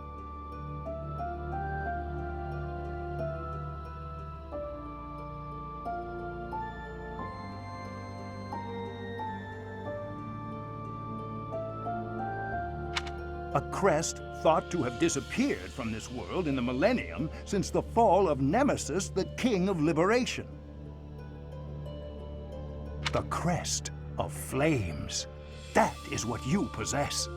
[SPEAKER 19] A crest thought to have disappeared from this world in the millennium since the fall of Nemesis, the King of Liberation. The crest of flames. That is what you possess.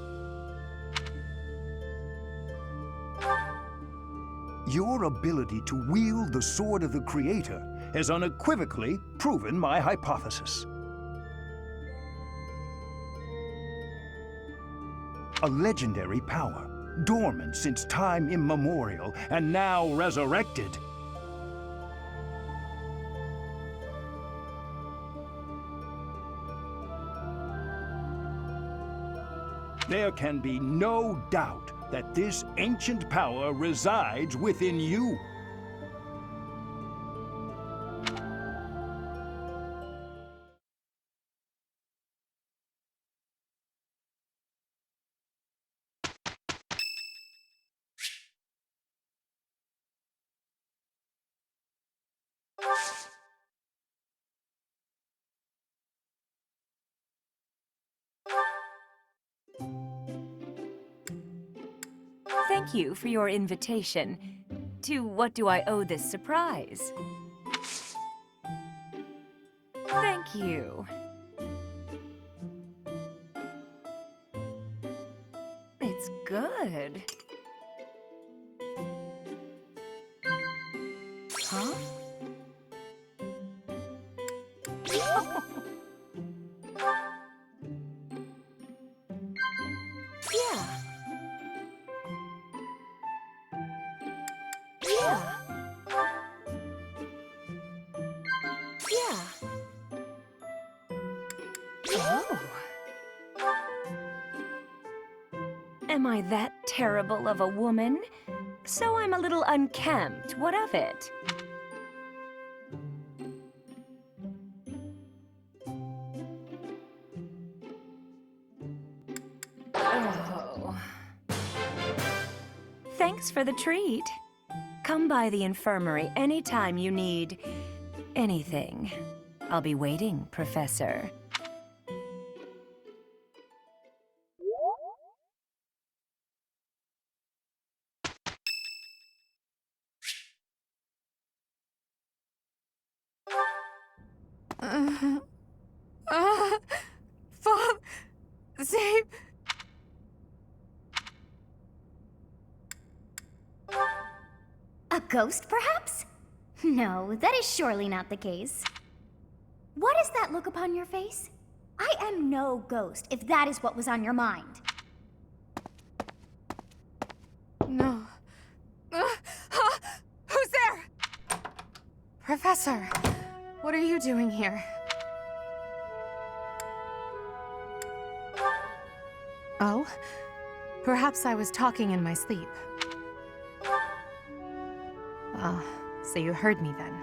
[SPEAKER 19] Your ability to wield the Sword of the Creator has unequivocally proven my hypothesis. A legendary power, dormant since time immemorial, and now resurrected. There can be no doubt that this ancient power resides within you.
[SPEAKER 4] Thank you for your invitation. To what do I owe this surprise? Thank you. It's good. Huh? Oh. Am I that terrible of a woman? So I'm a little unkempt. What of it? Oh. Thanks for the treat. Come by the infirmary anytime you need anything. I'll be waiting, Professor.
[SPEAKER 5] Save...
[SPEAKER 2] A ghost, perhaps? No, that is surely not the case. What is that look upon your face? I am no ghost, if that is what was on your mind.
[SPEAKER 5] No. Who's there? Professor, what are you doing here? Oh? Perhaps I was talking in my sleep. Ah, so you heard me then.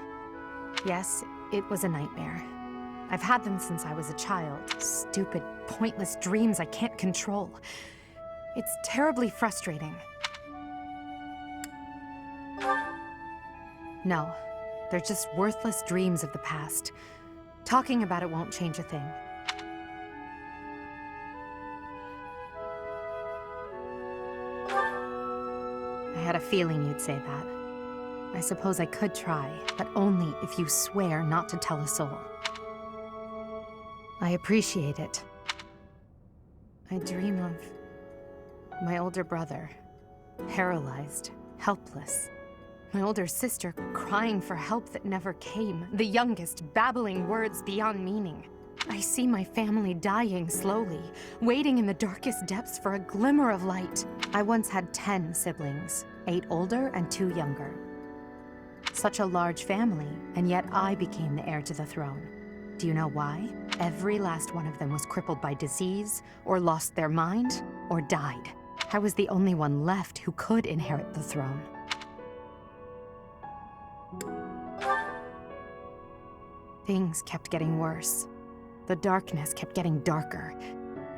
[SPEAKER 5] Yes, it was a nightmare. I've had them since I was a child. Stupid, pointless dreams I can't control. It's terribly frustrating. No, they're just worthless dreams of the past. Talking about it won't change a thing. I had a feeling you'd say that. I suppose I could try, but only if you swear not to tell a soul. I appreciate it. I dream of my older brother, paralyzed, helpless. My older sister crying for help that never came. The youngest babbling words beyond meaning. I see my family dying slowly, waiting in the darkest depths for a glimmer of light. I once had 10 siblings, 8 older and 2 younger. Such a large family, and yet I became the heir to the throne. Do you know why? Every last one of them was crippled by disease, or lost their mind, or died. I was the only one left who could inherit the throne. Things kept getting worse. The darkness kept getting darker.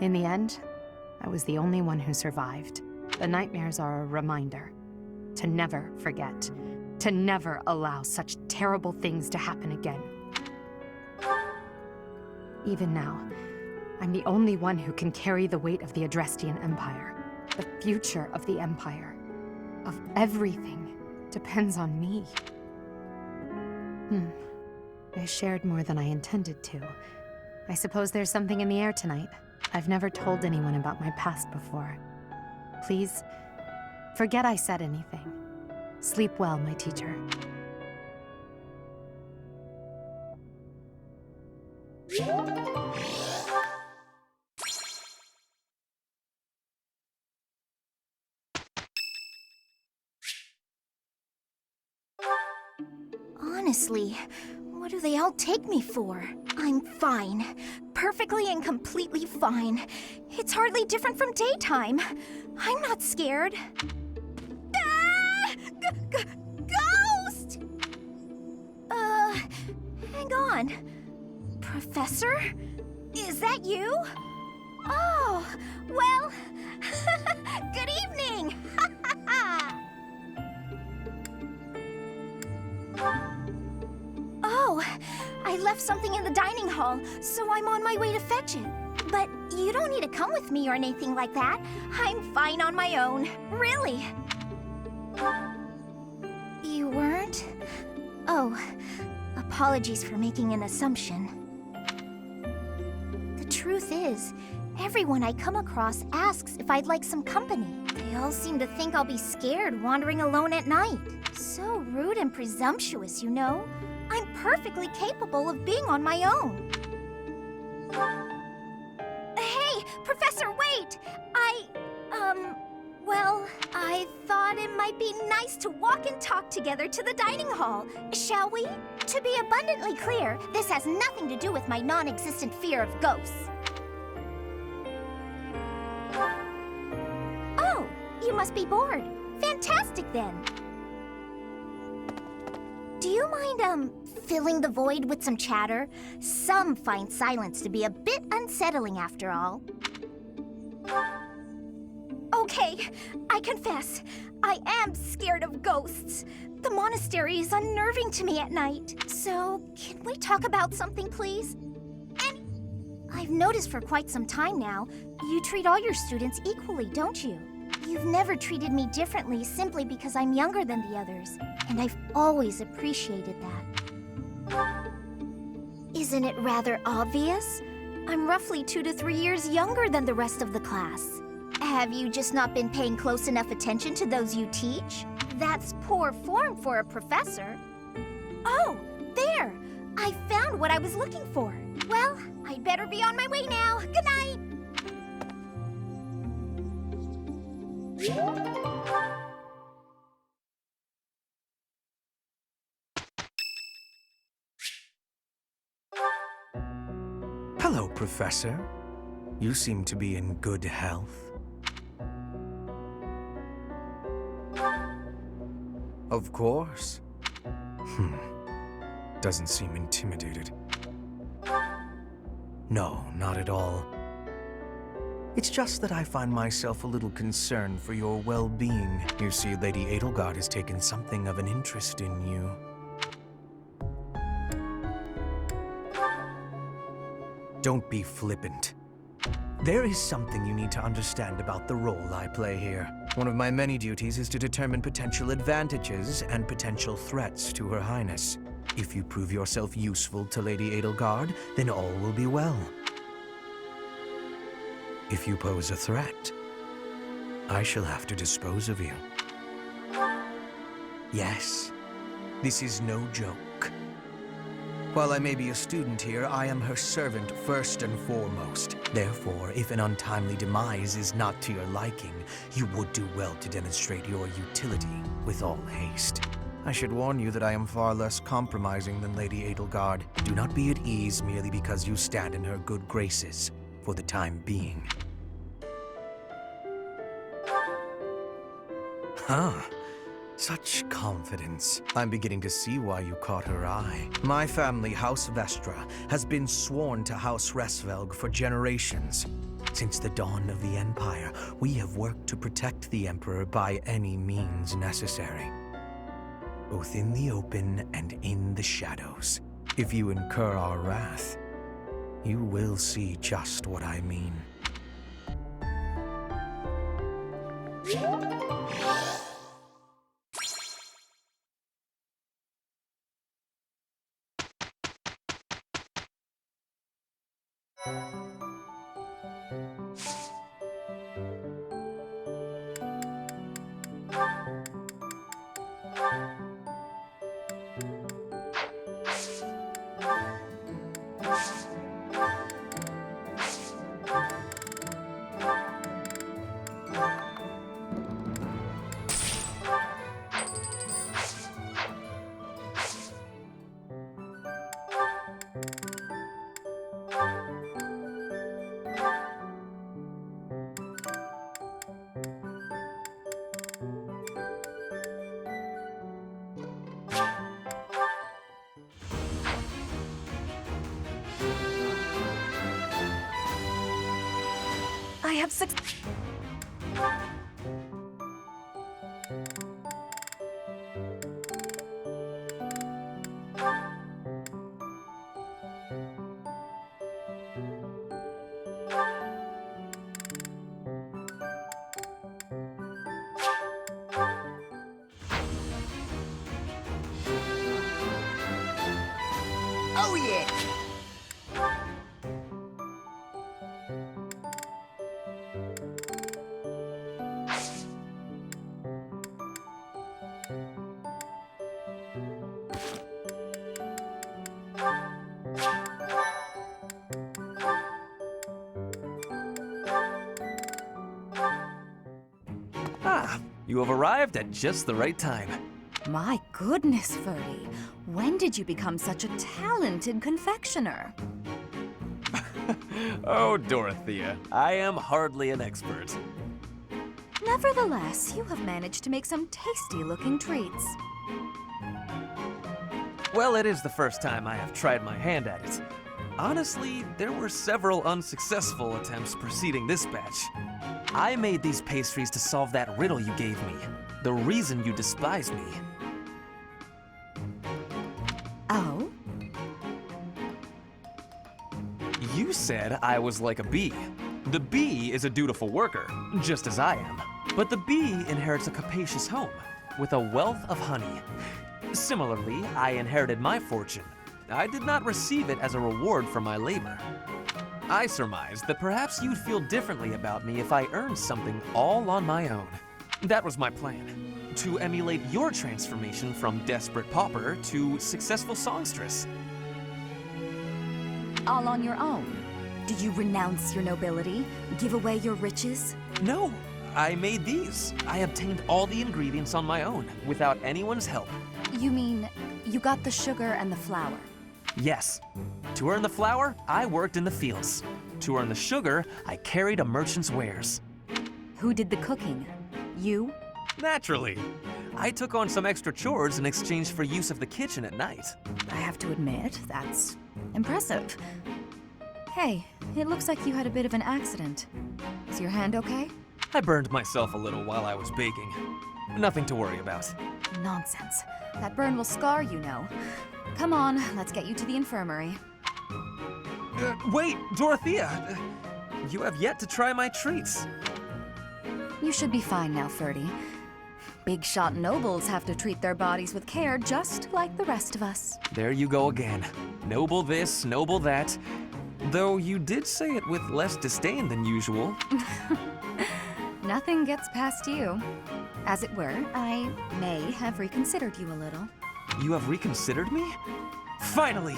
[SPEAKER 5] In the end, I was the only one who survived. The nightmares are a reminder to never forget, to never allow such terrible things to happen again. Even now, I'm the only one who can carry the weight of the Adrestian Empire. The future of the Empire, of everything, depends on me. I shared more than I intended to. I suppose there's something in the air tonight. I've never told anyone about my past before. Please, forget I said anything. Sleep well, my teacher.
[SPEAKER 2] Honestly, what do they all take me for? I'm fine. Perfectly and completely fine. It's hardly different from daytime. I'm not scared. Ah! Ghost! Hang on. Professor? Is that you? Oh, well, good evening! Oh, I left something in the dining hall, so I'm on my way to fetch it. But you don't need to come with me or anything like that. I'm fine on my own, really. You weren't? Oh, apologies for making an assumption. The truth is, everyone I come across asks if I'd like some company. They all seem to think I'll be scared wandering alone at night. So rude and presumptuous, you know? I'm perfectly capable of being on my own. Hey, Professor, wait! Well, I thought it might be nice to walk and talk together to the dining hall. Shall we? To be abundantly clear, this has nothing to do with my non-existent fear of ghosts. Oh, you must be bored. Fantastic, then. Do you mind, filling the void with some chatter? Some find silence to be a bit unsettling after all. Okay, I confess, I am scared of ghosts. The monastery is unnerving to me at night. So, can we talk about something, please? And I've noticed for quite some time now, you treat all your students equally, don't you? You've never treated me differently simply because I'm younger than the others, and I've always appreciated that. Isn't it rather obvious? I'm roughly 2 to 3 years younger than the rest of the class. Have you just not been paying close enough attention to those you teach? That's poor form for a professor. Oh, there! I found what I was looking for. Well, I'd better be on my way now. Good night!
[SPEAKER 3] Hello, Professor. You seem to be in good health. Of course. Doesn't seem intimidated. No, not at all. It's just that I find myself a little concerned for your well-being. You see, Lady Edelgard has taken something of an interest in you. Don't be flippant. There is something you need to understand about the role I play here. One of my many duties is to determine potential advantages and potential threats to Her Highness. If you prove yourself useful to Lady Edelgard, then all will be well. If you pose a threat, I shall have to dispose of you. Yes, this is no joke. While I may be a student here, I am her servant first and foremost. Therefore, if an untimely demise is not to your liking, you would do well to demonstrate your utility with all haste. I should warn you that I am far less compromising than Lady Edelgard. Do not be at ease merely because you stand in her good graces for the time being. Huh. Such confidence. I'm beginning to see why you caught her eye. My family, House Vestra, has been sworn to House Resvelg for generations. Since the dawn of the Empire, we have worked to protect the Emperor by any means necessary, both in the open and in the shadows. If you incur our wrath, you will see just what I mean.
[SPEAKER 4] I have 6...
[SPEAKER 9] Oh yeah!
[SPEAKER 1] You have arrived at just the right time.
[SPEAKER 12] My goodness, Ferdy. When did you become such a talented confectioner?
[SPEAKER 1] Oh, Dorothea, I am hardly an expert.
[SPEAKER 12] Nevertheless, you have managed to make some tasty-looking treats.
[SPEAKER 1] Well, it is the first time I have tried my hand at it. Honestly, there were several unsuccessful attempts preceding this batch. I made these pastries to solve that riddle you gave me. The reason you despise me.
[SPEAKER 12] Oh?
[SPEAKER 1] You said I was like a bee. The bee is a dutiful worker, just as I am. But the bee inherits a capacious home, with a wealth of honey. Similarly, I inherited my fortune. I did not receive it as a reward for my labor. I surmised that perhaps you'd feel differently about me if I earned something all on my own. That was my plan, to emulate your transformation from desperate pauper to successful songstress.
[SPEAKER 12] All on your own? Did you renounce your nobility? Give away your riches?
[SPEAKER 1] No, I made these. I obtained all the ingredients on my own, without anyone's help.
[SPEAKER 12] You mean, you got the sugar and the flour?
[SPEAKER 1] Yes. To earn the flour, I worked in the fields. To earn the sugar, I carried a merchant's wares.
[SPEAKER 12] Who did the cooking? You?
[SPEAKER 1] Naturally. I took on some extra chores in exchange for use of the kitchen at night.
[SPEAKER 12] I have to admit, that's impressive. Hey, it looks like you had a bit of an accident. Is your hand okay?
[SPEAKER 1] I burned myself a little while I was baking. Nothing to worry about.
[SPEAKER 12] Nonsense. That burn will scar you, know. Come on, let's get you to the infirmary.
[SPEAKER 1] Wait, Dorothea! You have yet to try my treats.
[SPEAKER 12] You should be fine now, Ferdy. Big shot nobles have to treat their bodies with care just like the rest of us.
[SPEAKER 1] There you go again. Noble this, noble that. Though you did say it with less disdain than usual.
[SPEAKER 12] Nothing gets past you. As it were, I may have reconsidered you a little.
[SPEAKER 1] You have reconsidered me? Finally!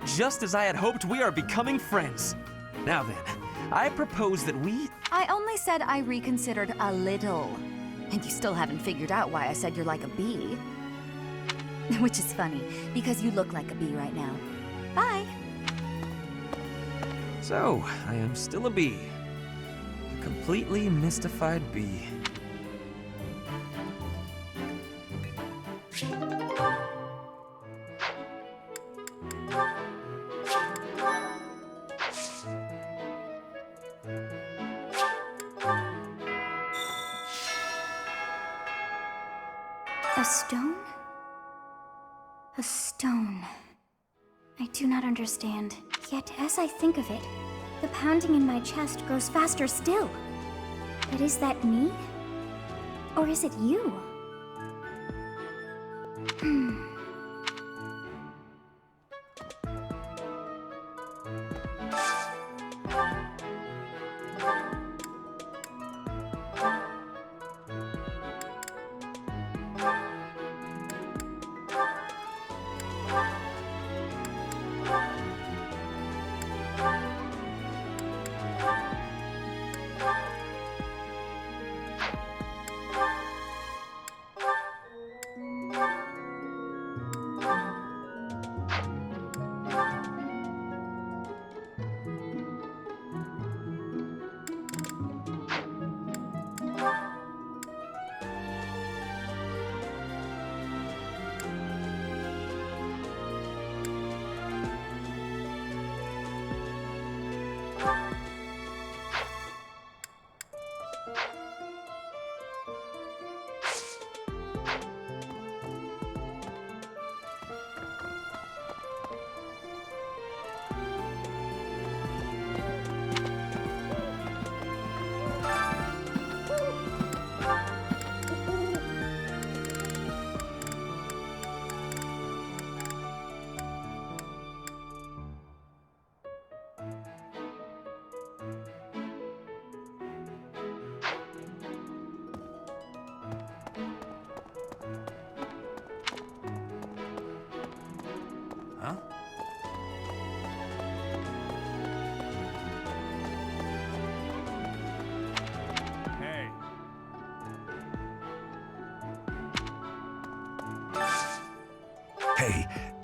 [SPEAKER 1] Just as I had hoped, we are becoming friends. Now then, I propose that we...
[SPEAKER 12] I only said I reconsidered a little. And you still haven't figured out why I said you're like a bee. Which is funny, because you look like a bee right now. Bye!
[SPEAKER 1] So, I am still a bee. A completely mystified bee.
[SPEAKER 2] A stone? A stone. I do not understand. Yet, as I think of it, the pounding in my chest grows faster still. But is that me? Or is it you?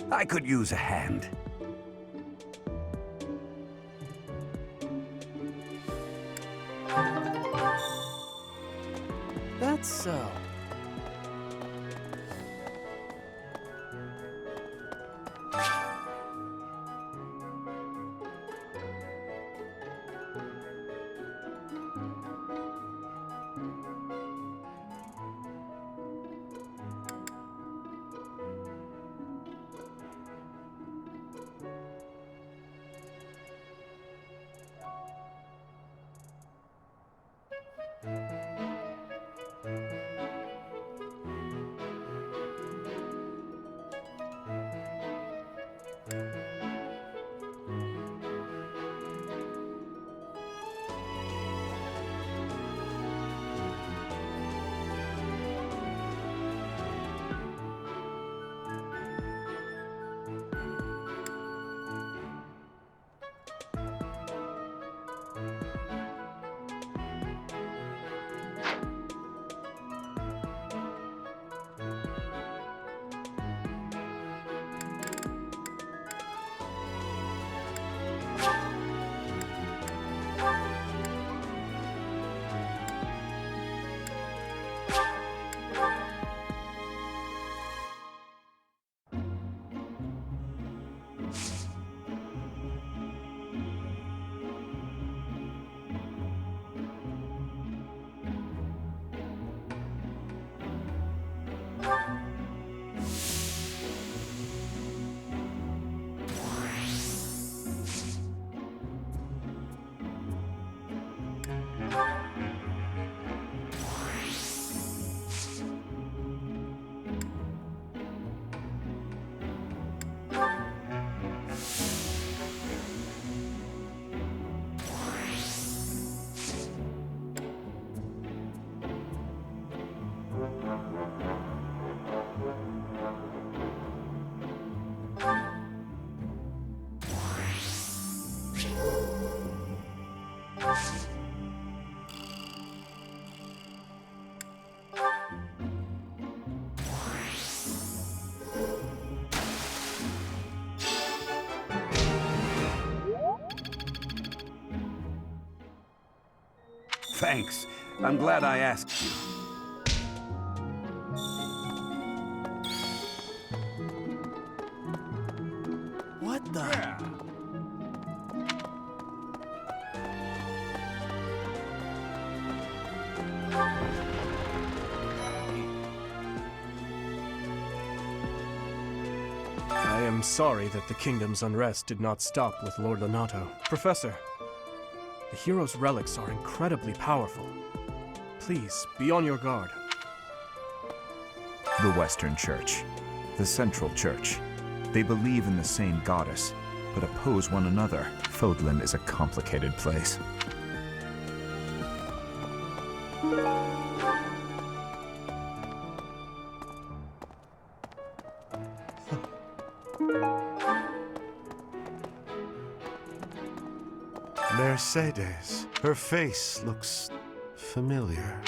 [SPEAKER 20] I could use a hand.
[SPEAKER 1] That's so.
[SPEAKER 20] Thanks. I'm glad I asked you.
[SPEAKER 1] What the?
[SPEAKER 20] Yeah.
[SPEAKER 3] I am sorry that the kingdom's unrest did not stop with Lord Lonato. Professor, the hero's relics are incredibly powerful. Please, be on your guard.
[SPEAKER 21] The Western Church. The Central Church. They believe in the same goddess, but oppose one another. Fodlan is a complicated place.
[SPEAKER 22] Mercedes. Her face looks familiar.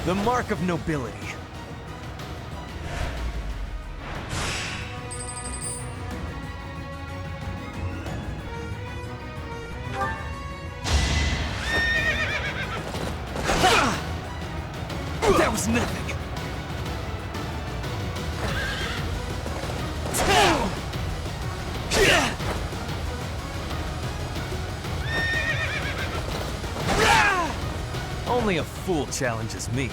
[SPEAKER 3] The mark of nobility.
[SPEAKER 1] That was nothing. Only a fool challenges me.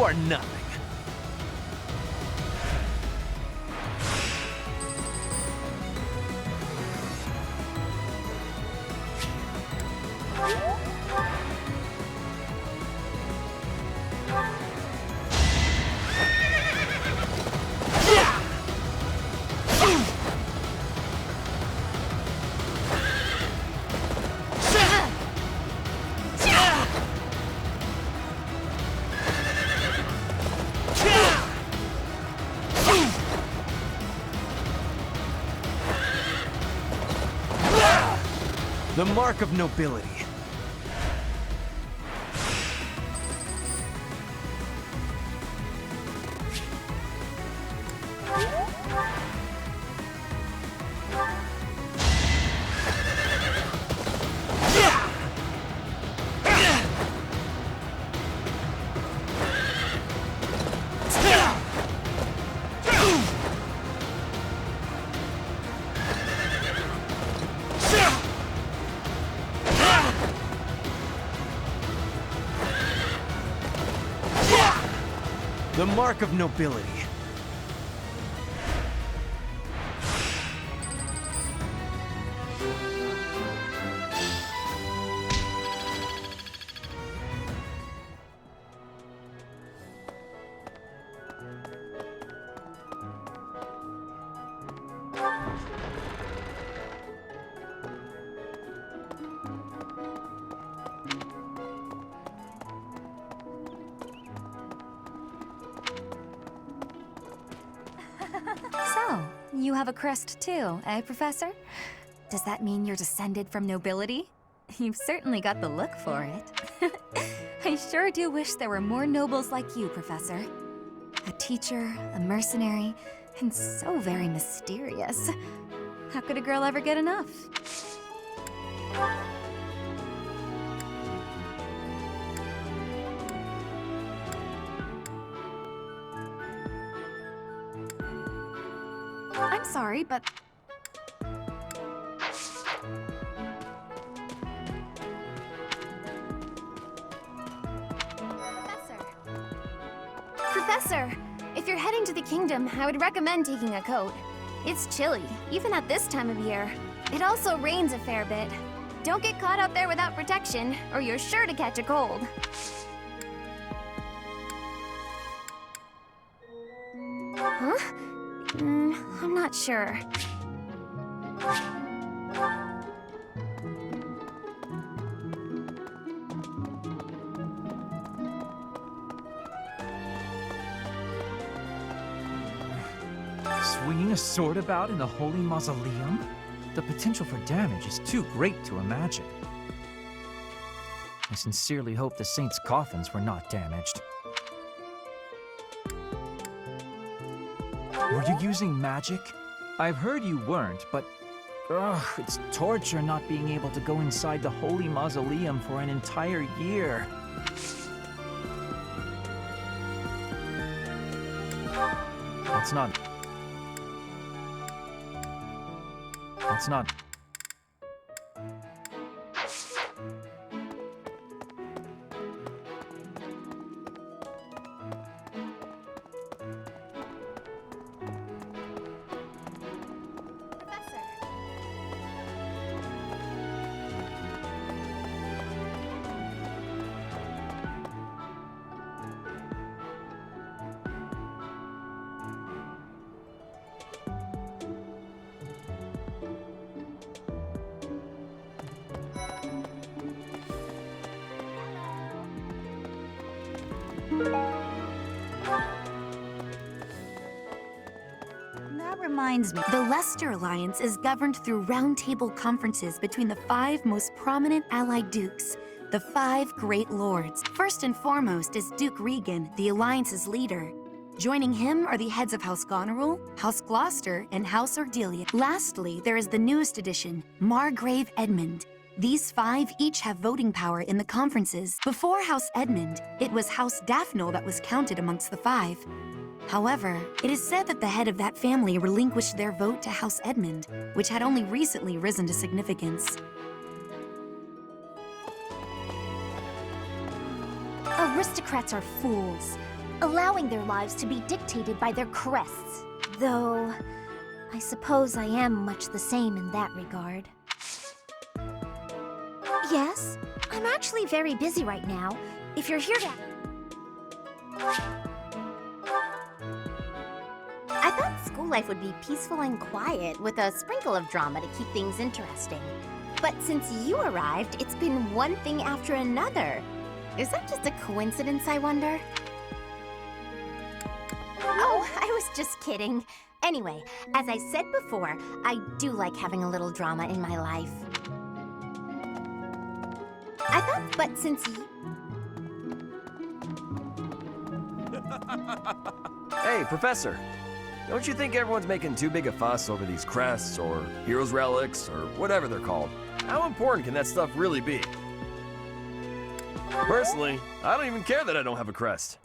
[SPEAKER 1] You are nothing. The mark of nobility. The mark of nobility.
[SPEAKER 15] So, you have a crest too, eh, Professor? Does that mean you're descended from nobility? You've certainly got the look for it. I sure do wish there were more nobles like you, Professor. A teacher, a mercenary, and so very mysterious. How could a girl ever get enough? I'm sorry, but... Professor, if you're heading to the kingdom, I would recommend taking a coat. It's chilly, even at this time of year. It also rains a fair bit. Don't get caught out there without protection, or you're sure to catch a cold. Huh? I'm not sure.
[SPEAKER 8] Swinging a sword about in the Holy Mausoleum? The potential for damage is too great to imagine. I sincerely hope the saints' coffins were not damaged. Were you using magic? I've heard you weren't, but it's torture not being able to go inside the Holy Mausoleum for an entire year. That's not...
[SPEAKER 15] That reminds me. The Leicester Alliance is governed through roundtable conferences between the 5 most prominent allied dukes, the 5 great lords. First and foremost is Duke Regan, the Alliance's leader. Joining him are the heads of House Goneril, House Gloucester, and House Ordelia. Lastly, there is the newest addition, Margrave Edmund. These 5 each have voting power in the conferences. Before House Edmund, it was House Daphne that was counted amongst the 5. However, it is said that the head of that family relinquished their vote to House Edmund, which had only recently risen to significance. Aristocrats are fools.
[SPEAKER 2] allowing their lives to be dictated by their crests. Though, I suppose I am much the same in that regard. Yes, I'm actually very busy right now. If you're here to...
[SPEAKER 15] I thought school life would be peaceful and quiet, with a sprinkle of drama to keep things interesting. But since you arrived, it's been one thing after another. Is that just a coincidence, I wonder? Oh, I was just kidding. Anyway, as I said before, I do like having a little drama in my life. I thought, but since you...
[SPEAKER 10] Hey, Professor. Don't you think everyone's making too big a fuss over these crests, or heroes relics, or whatever they're called? How important can that stuff really be? Personally, I don't even care that I don't have a crest.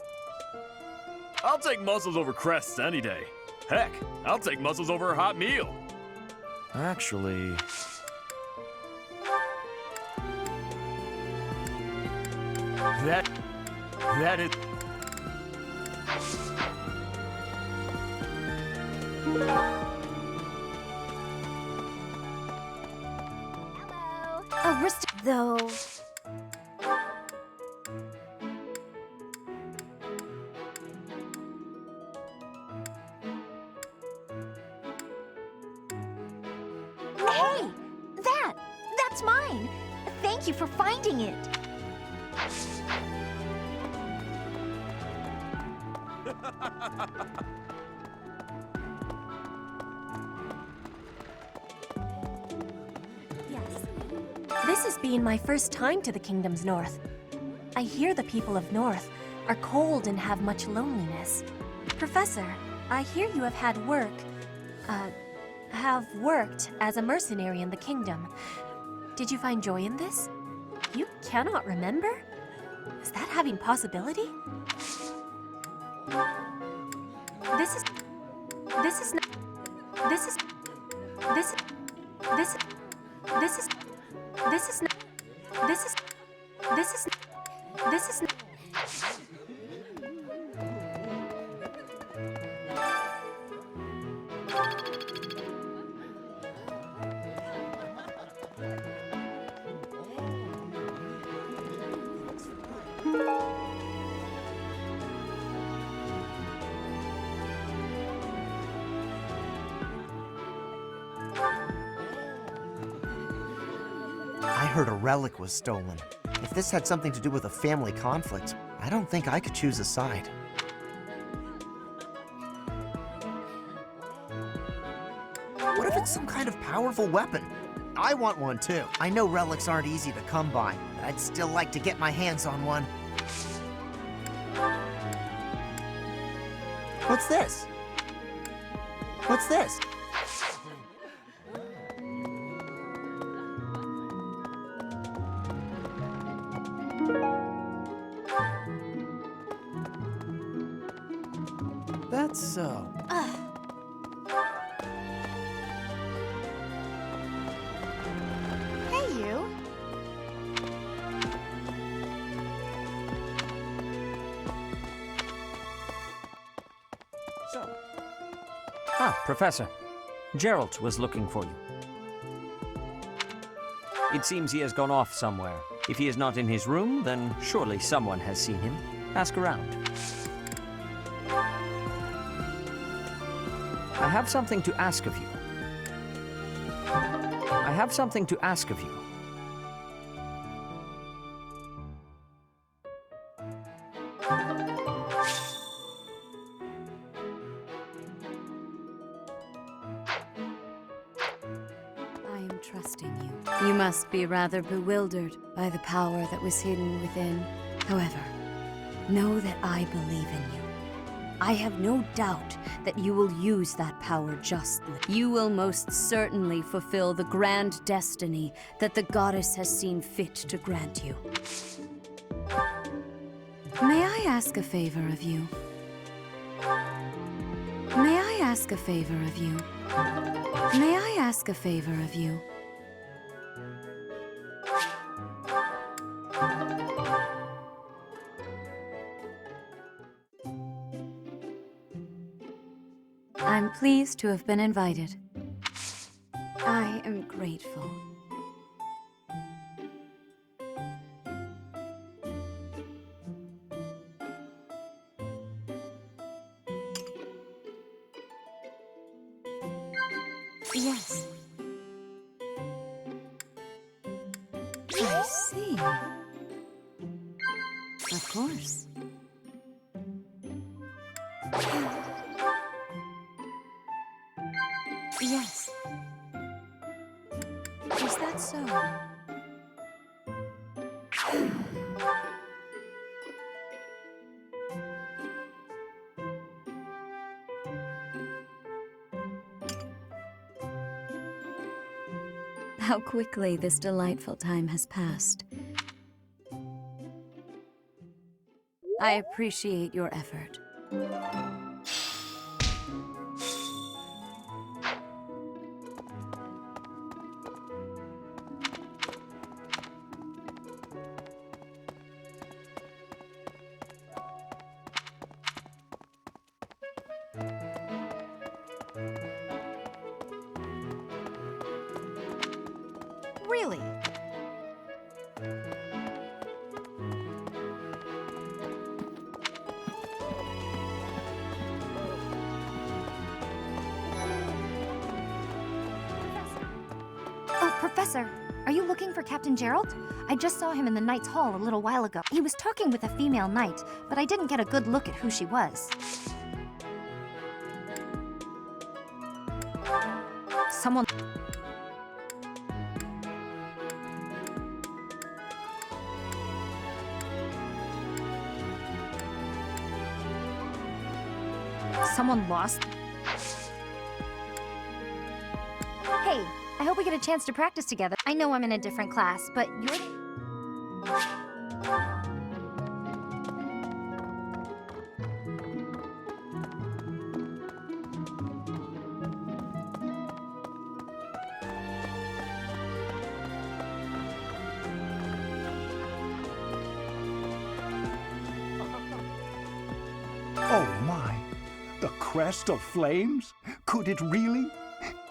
[SPEAKER 11] I'll take muscles over crests any day. Heck, I'll take muscles over a hot meal.
[SPEAKER 10] Actually...
[SPEAKER 11] That is...
[SPEAKER 2] Though... Hey! That's mine! Thank you for finding it!
[SPEAKER 4] This has been my first time to the Kingdom's North. I hear the people of North are cold and have much loneliness. Professor, I hear you have worked as a mercenary in the Kingdom. Did you find joy in this? You cannot remember? Is that having possibility? This is not...
[SPEAKER 9] I heard a relic was stolen. If this had something to do with a family conflict, I don't think I could choose a side. What if it's some kind of powerful weapon? I want one too. I know relics aren't easy to come by, but I'd still like to get my hands on one. What's this? What's this?
[SPEAKER 1] That's so.
[SPEAKER 2] Hey, you.
[SPEAKER 7] Ah, Professor. Geralt was looking for you. It seems he has gone off somewhere. If he is not in his room, then surely someone has seen him. Ask around. I have something to ask of you. I have something to ask of you.
[SPEAKER 13] I am trusting you. You must be rather bewildered by the power that was hidden within. However, know that I believe in you. I have no doubt that you will use that power justly. You will most certainly fulfill the grand destiny that the goddess has seen fit to grant you. May I ask a favor of you? May I ask a favor of you? May I ask a favor of you? I'm pleased to have been invited. I am grateful. Yes. I see. Of course. Yes. Is that so? How quickly this delightful time has passed. I appreciate your effort.
[SPEAKER 5] Really?
[SPEAKER 15] Oh, Professor, are you looking for Captain Gerald? I just saw him in the Knight's Hall a little while ago. He was talking with a female knight, but I didn't get a good look at who she was. Someone... Someone lost? Hey, I hope we get a chance to practice together. I know I'm in a different class, but you're...
[SPEAKER 19] Oh my! The crest of flames? Could it really?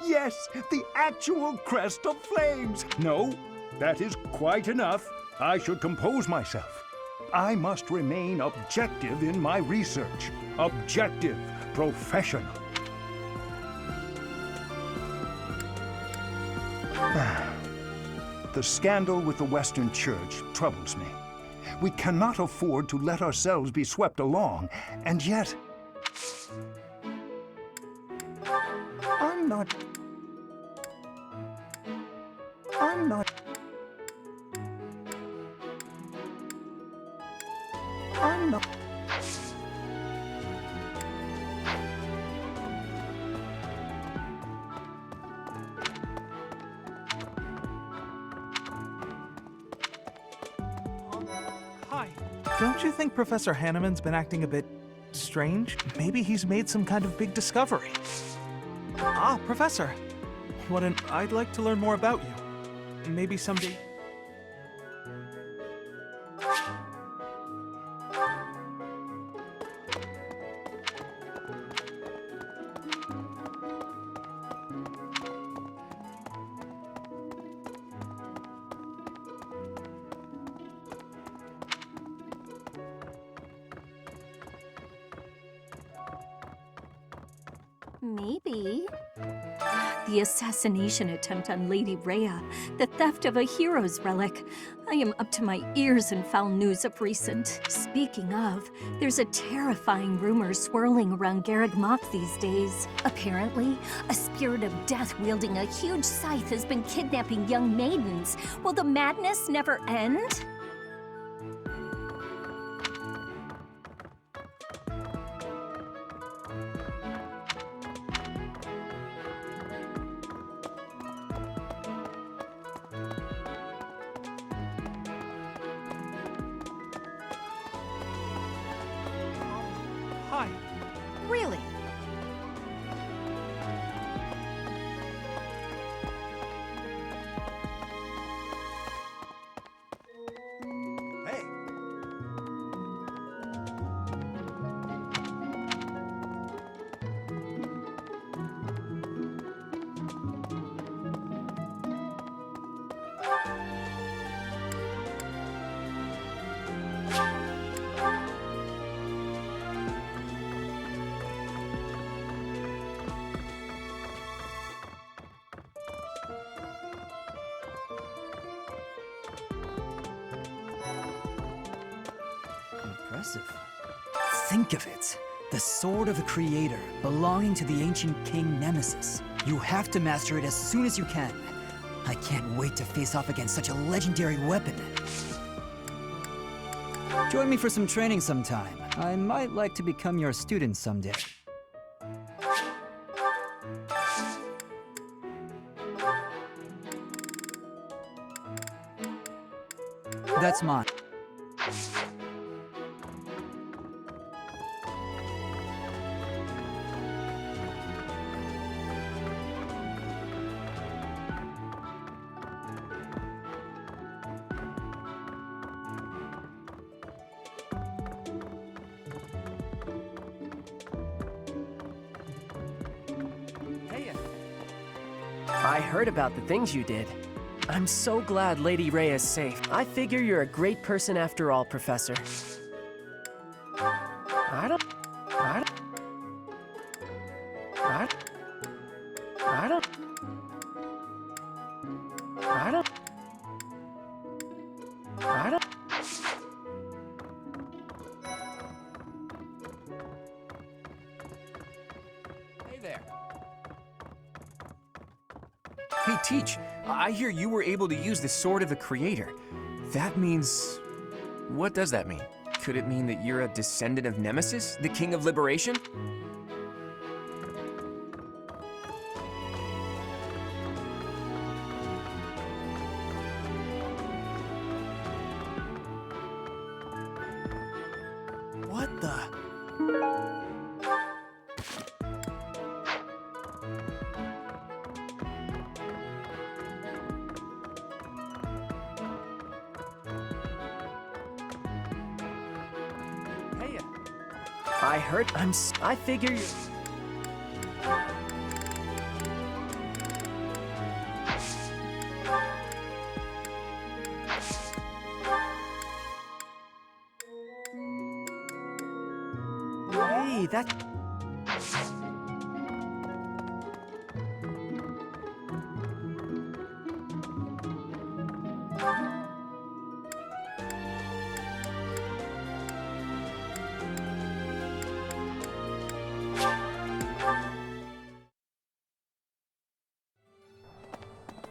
[SPEAKER 19] Yes, the actual crest of flames! No, that is quite enough. I should compose myself. I must remain objective in my research. Objective, professional. The scandal with the Western Church troubles me. We cannot afford to let ourselves be swept along, and yet... I'm not...
[SPEAKER 1] Hi. Don't you think Professor Hanneman's been acting a bit strange? Maybe he's made some kind of big discovery. Ah, Professor. I'd like to learn more about you. Maybe someday...
[SPEAKER 4] Maybe. The assassination attempt on Lady Rhea, the theft of a hero's relic. I am up to my ears in foul news of recent. Speaking of, there's a terrifying rumor swirling around Garreg Mach these days. Apparently, a spirit of death wielding a huge scythe has been kidnapping young maidens. Will the madness never end?
[SPEAKER 1] Hi.
[SPEAKER 5] Really?
[SPEAKER 1] Hey.
[SPEAKER 6] impressive. Think of it. The sword of the Creator, belonging to the ancient king Nemesis. You have to master it as soon as you can. I can't wait to face off against such a legendary weapon. Join me for some training sometime. I might like to become your student someday. That's mine.
[SPEAKER 14] I heard about the things you did. I'm so glad Lady Rhea is safe. I figure you're a great person after all, Professor. I don't...
[SPEAKER 3] Hey there. Hey, Teach, I hear you were able to use the Sword of the Creator. That means... what does that mean? Could it mean that you're a descendant of Nemesis, the King of Liberation? What the...
[SPEAKER 14] I heard... I figure you... Hey, that...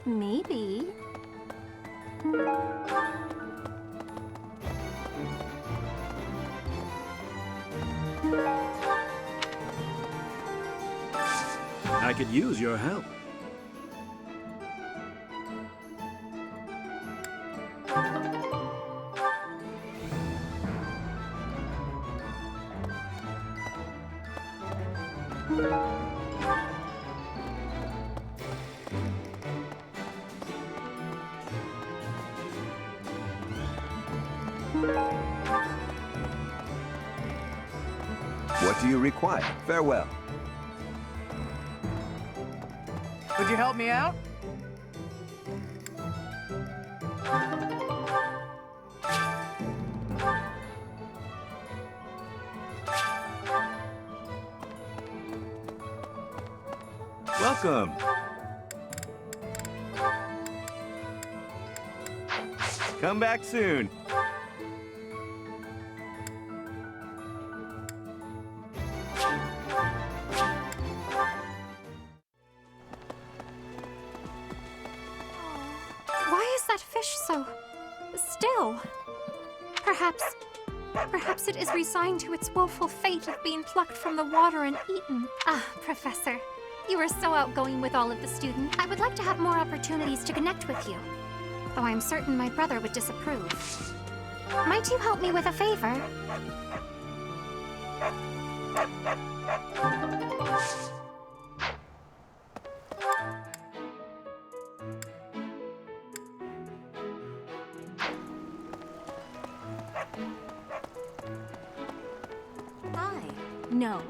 [SPEAKER 15] Maybe.
[SPEAKER 19] I could use your help.
[SPEAKER 21] What do you require? Farewell.
[SPEAKER 1] Would you help me out?
[SPEAKER 21] Welcome. Come back soon.
[SPEAKER 15] Why is that fish so still? Perhaps it is resigned to its woeful fate of being plucked from the water and eaten. Ah, Professor, you are so outgoing with all of the students. I would like to have more opportunities to connect with you, though I am certain my brother would disapprove. Might you help me with a favor?
[SPEAKER 4] Hi. No.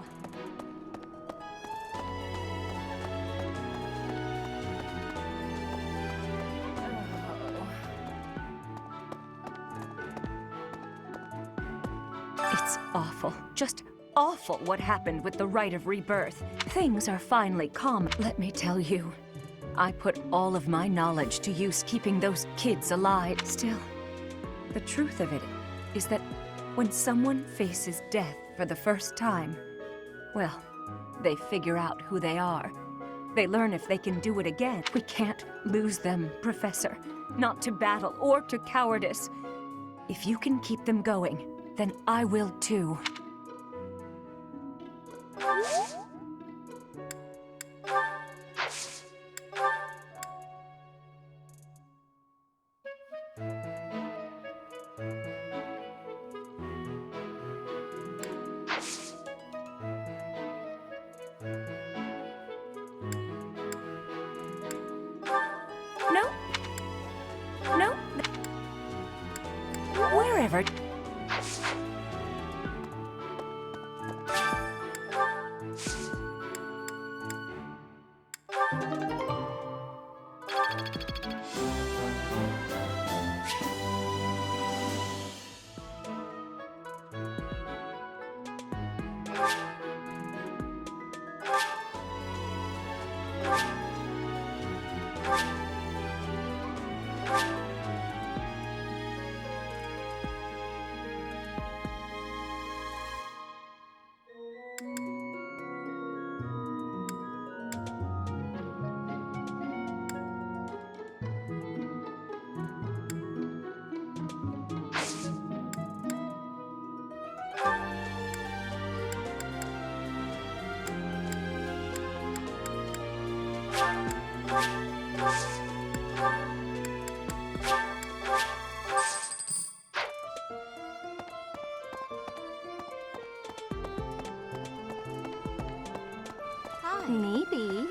[SPEAKER 13] It's awful. Just awful what happened with the rite of rebirth. Things are finally calm. Let me tell you, I put all of my knowledge to use keeping those kids alive. Still, the truth of it is that
[SPEAKER 12] When someone faces death for the first time, well, they figure out who they are. They learn if they can do it again. We can't lose them, Professor. Not to battle or to cowardice. If you can keep them going, then I will too. No. No. Wherever.
[SPEAKER 15] Maybe.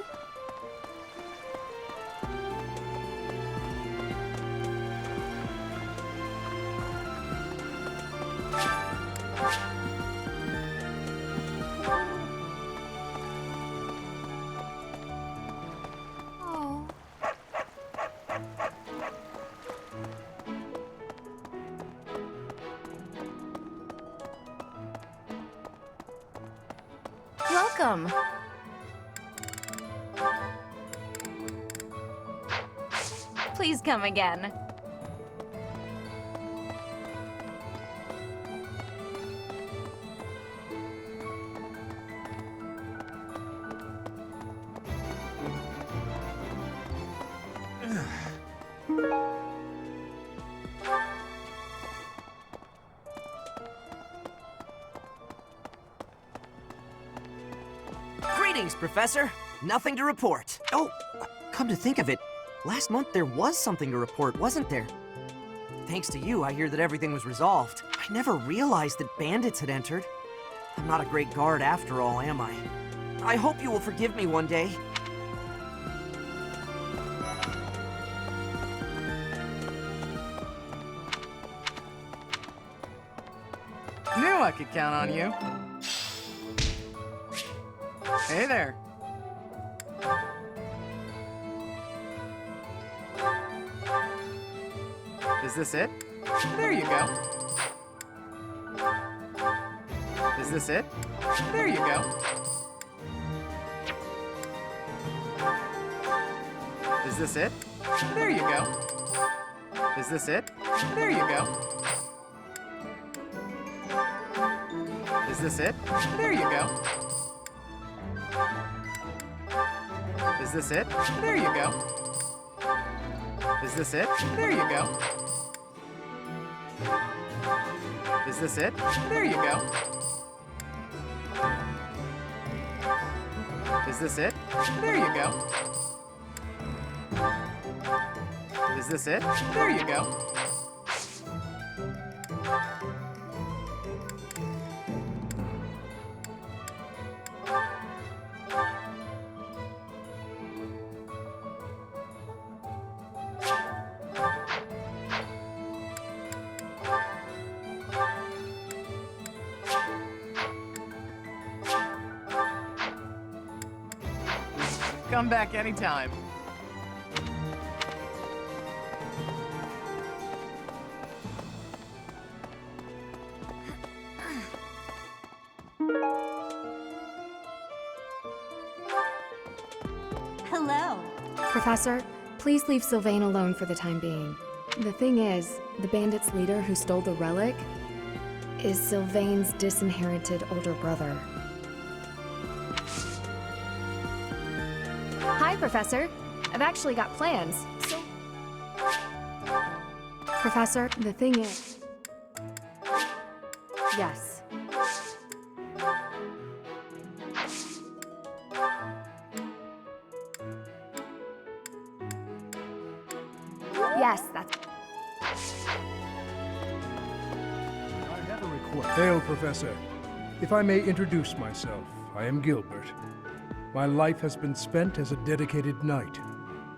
[SPEAKER 15] Oh. Welcome. Please come again.
[SPEAKER 16] Greetings, Professor. Nothing to report. Oh, come to think of it, last month there was something to report, wasn't there? Thanks to you, I hear that everything was resolved. I never realized that bandits had entered. I'm not a great guard after all, am I? I hope you will forgive me one day.
[SPEAKER 17] Knew I could count on you. Hey there. Is this it? There you go. Is this it? There you go. Is this it? There you go. Is this it? There you go. Is this it? There you go. Is this it? There you go. Is this it? There you go. Is this it? There you go. Is this it? There you go. Is this it? There you go. Come back anytime.
[SPEAKER 15] Hello.
[SPEAKER 23] Professor, please leave Sylvain alone for the time being. The thing is, the bandits' leader who stole the relic, is Sylvain's disinherited older brother. Hi, Professor. I've actually got plans. So... Professor, the thing is... Yes. Yes, that's...
[SPEAKER 18] Hail, Professor. If I may introduce myself, I am Gilbert. My life has been spent as a dedicated knight.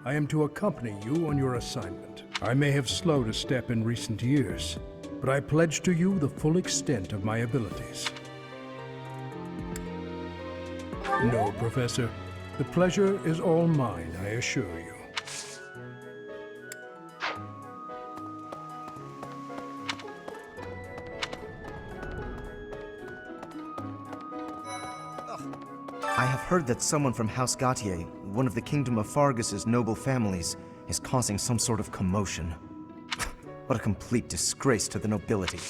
[SPEAKER 18] I am to accompany you on your assignment. I may have slowed a step in recent years, but I pledge to you the full extent of my abilities. No, Professor. The pleasure is all mine, I assure you.
[SPEAKER 9] I have heard that someone from House Gautier, one of the Kingdom of Fargus's noble families, is causing some sort of commotion. What a complete disgrace to the nobility.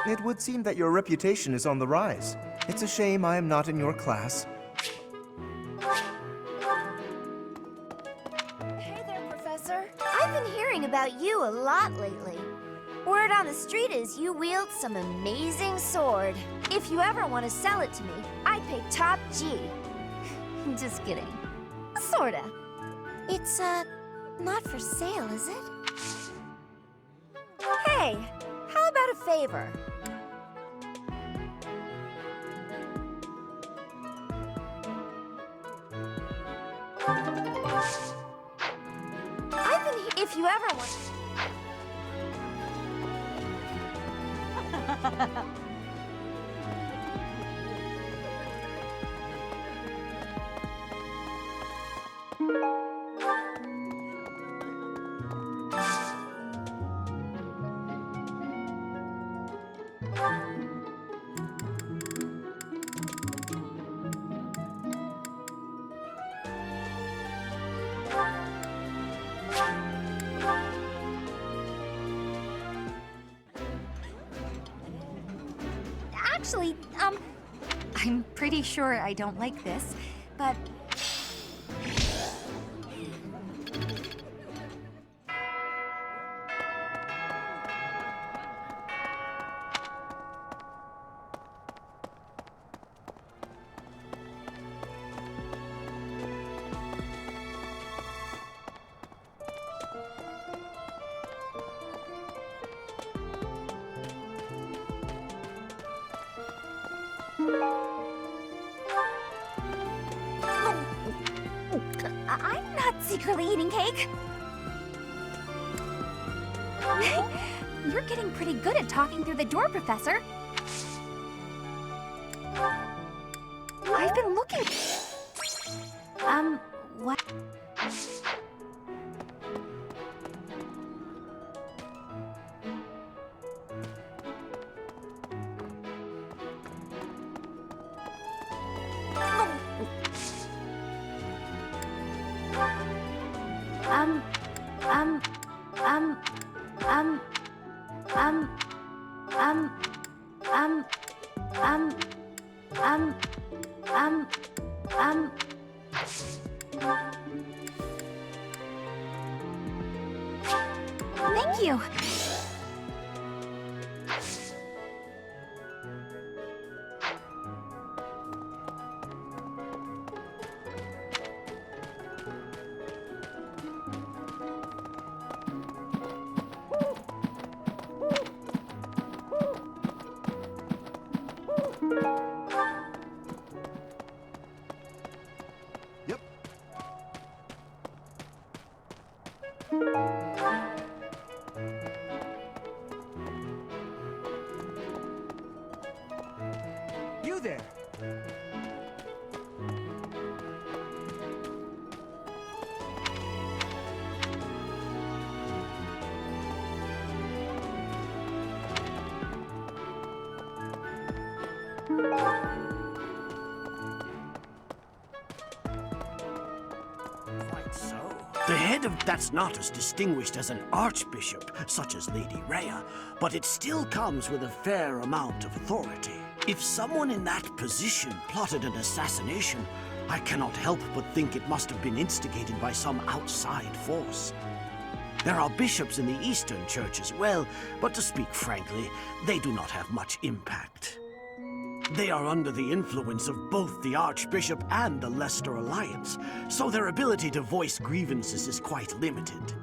[SPEAKER 9] It would seem that your reputation is on the rise. It's a shame I am not in your class.
[SPEAKER 20] Hey there, Professor. I've been hearing about you a lot lately. Word on the street is you wield some amazing sword. If you ever want to sell it to me, I'd pay top G. Just kidding. Sorta. It's, not for sale, is it? Hey, how about a favor? If you ever want...
[SPEAKER 15] Actually, I'm pretty sure I don't like this, but... I'm not secretly eating cake. You're getting pretty good at talking through the door, Professor. I've been looking... what? Thank you.
[SPEAKER 16] You there!
[SPEAKER 11] The
[SPEAKER 8] That's not as distinguished as an archbishop, such as Lady Rhea, but it still comes with a fair amount of authority. If someone in that position plotted an assassination, I cannot help but think it must have been instigated by some outside force. There are bishops in the Eastern Church as well, but to speak frankly, they do not have much impact. They are under the influence of both the Archbishop and the Leicester Alliance, so their ability to voice grievances is quite limited.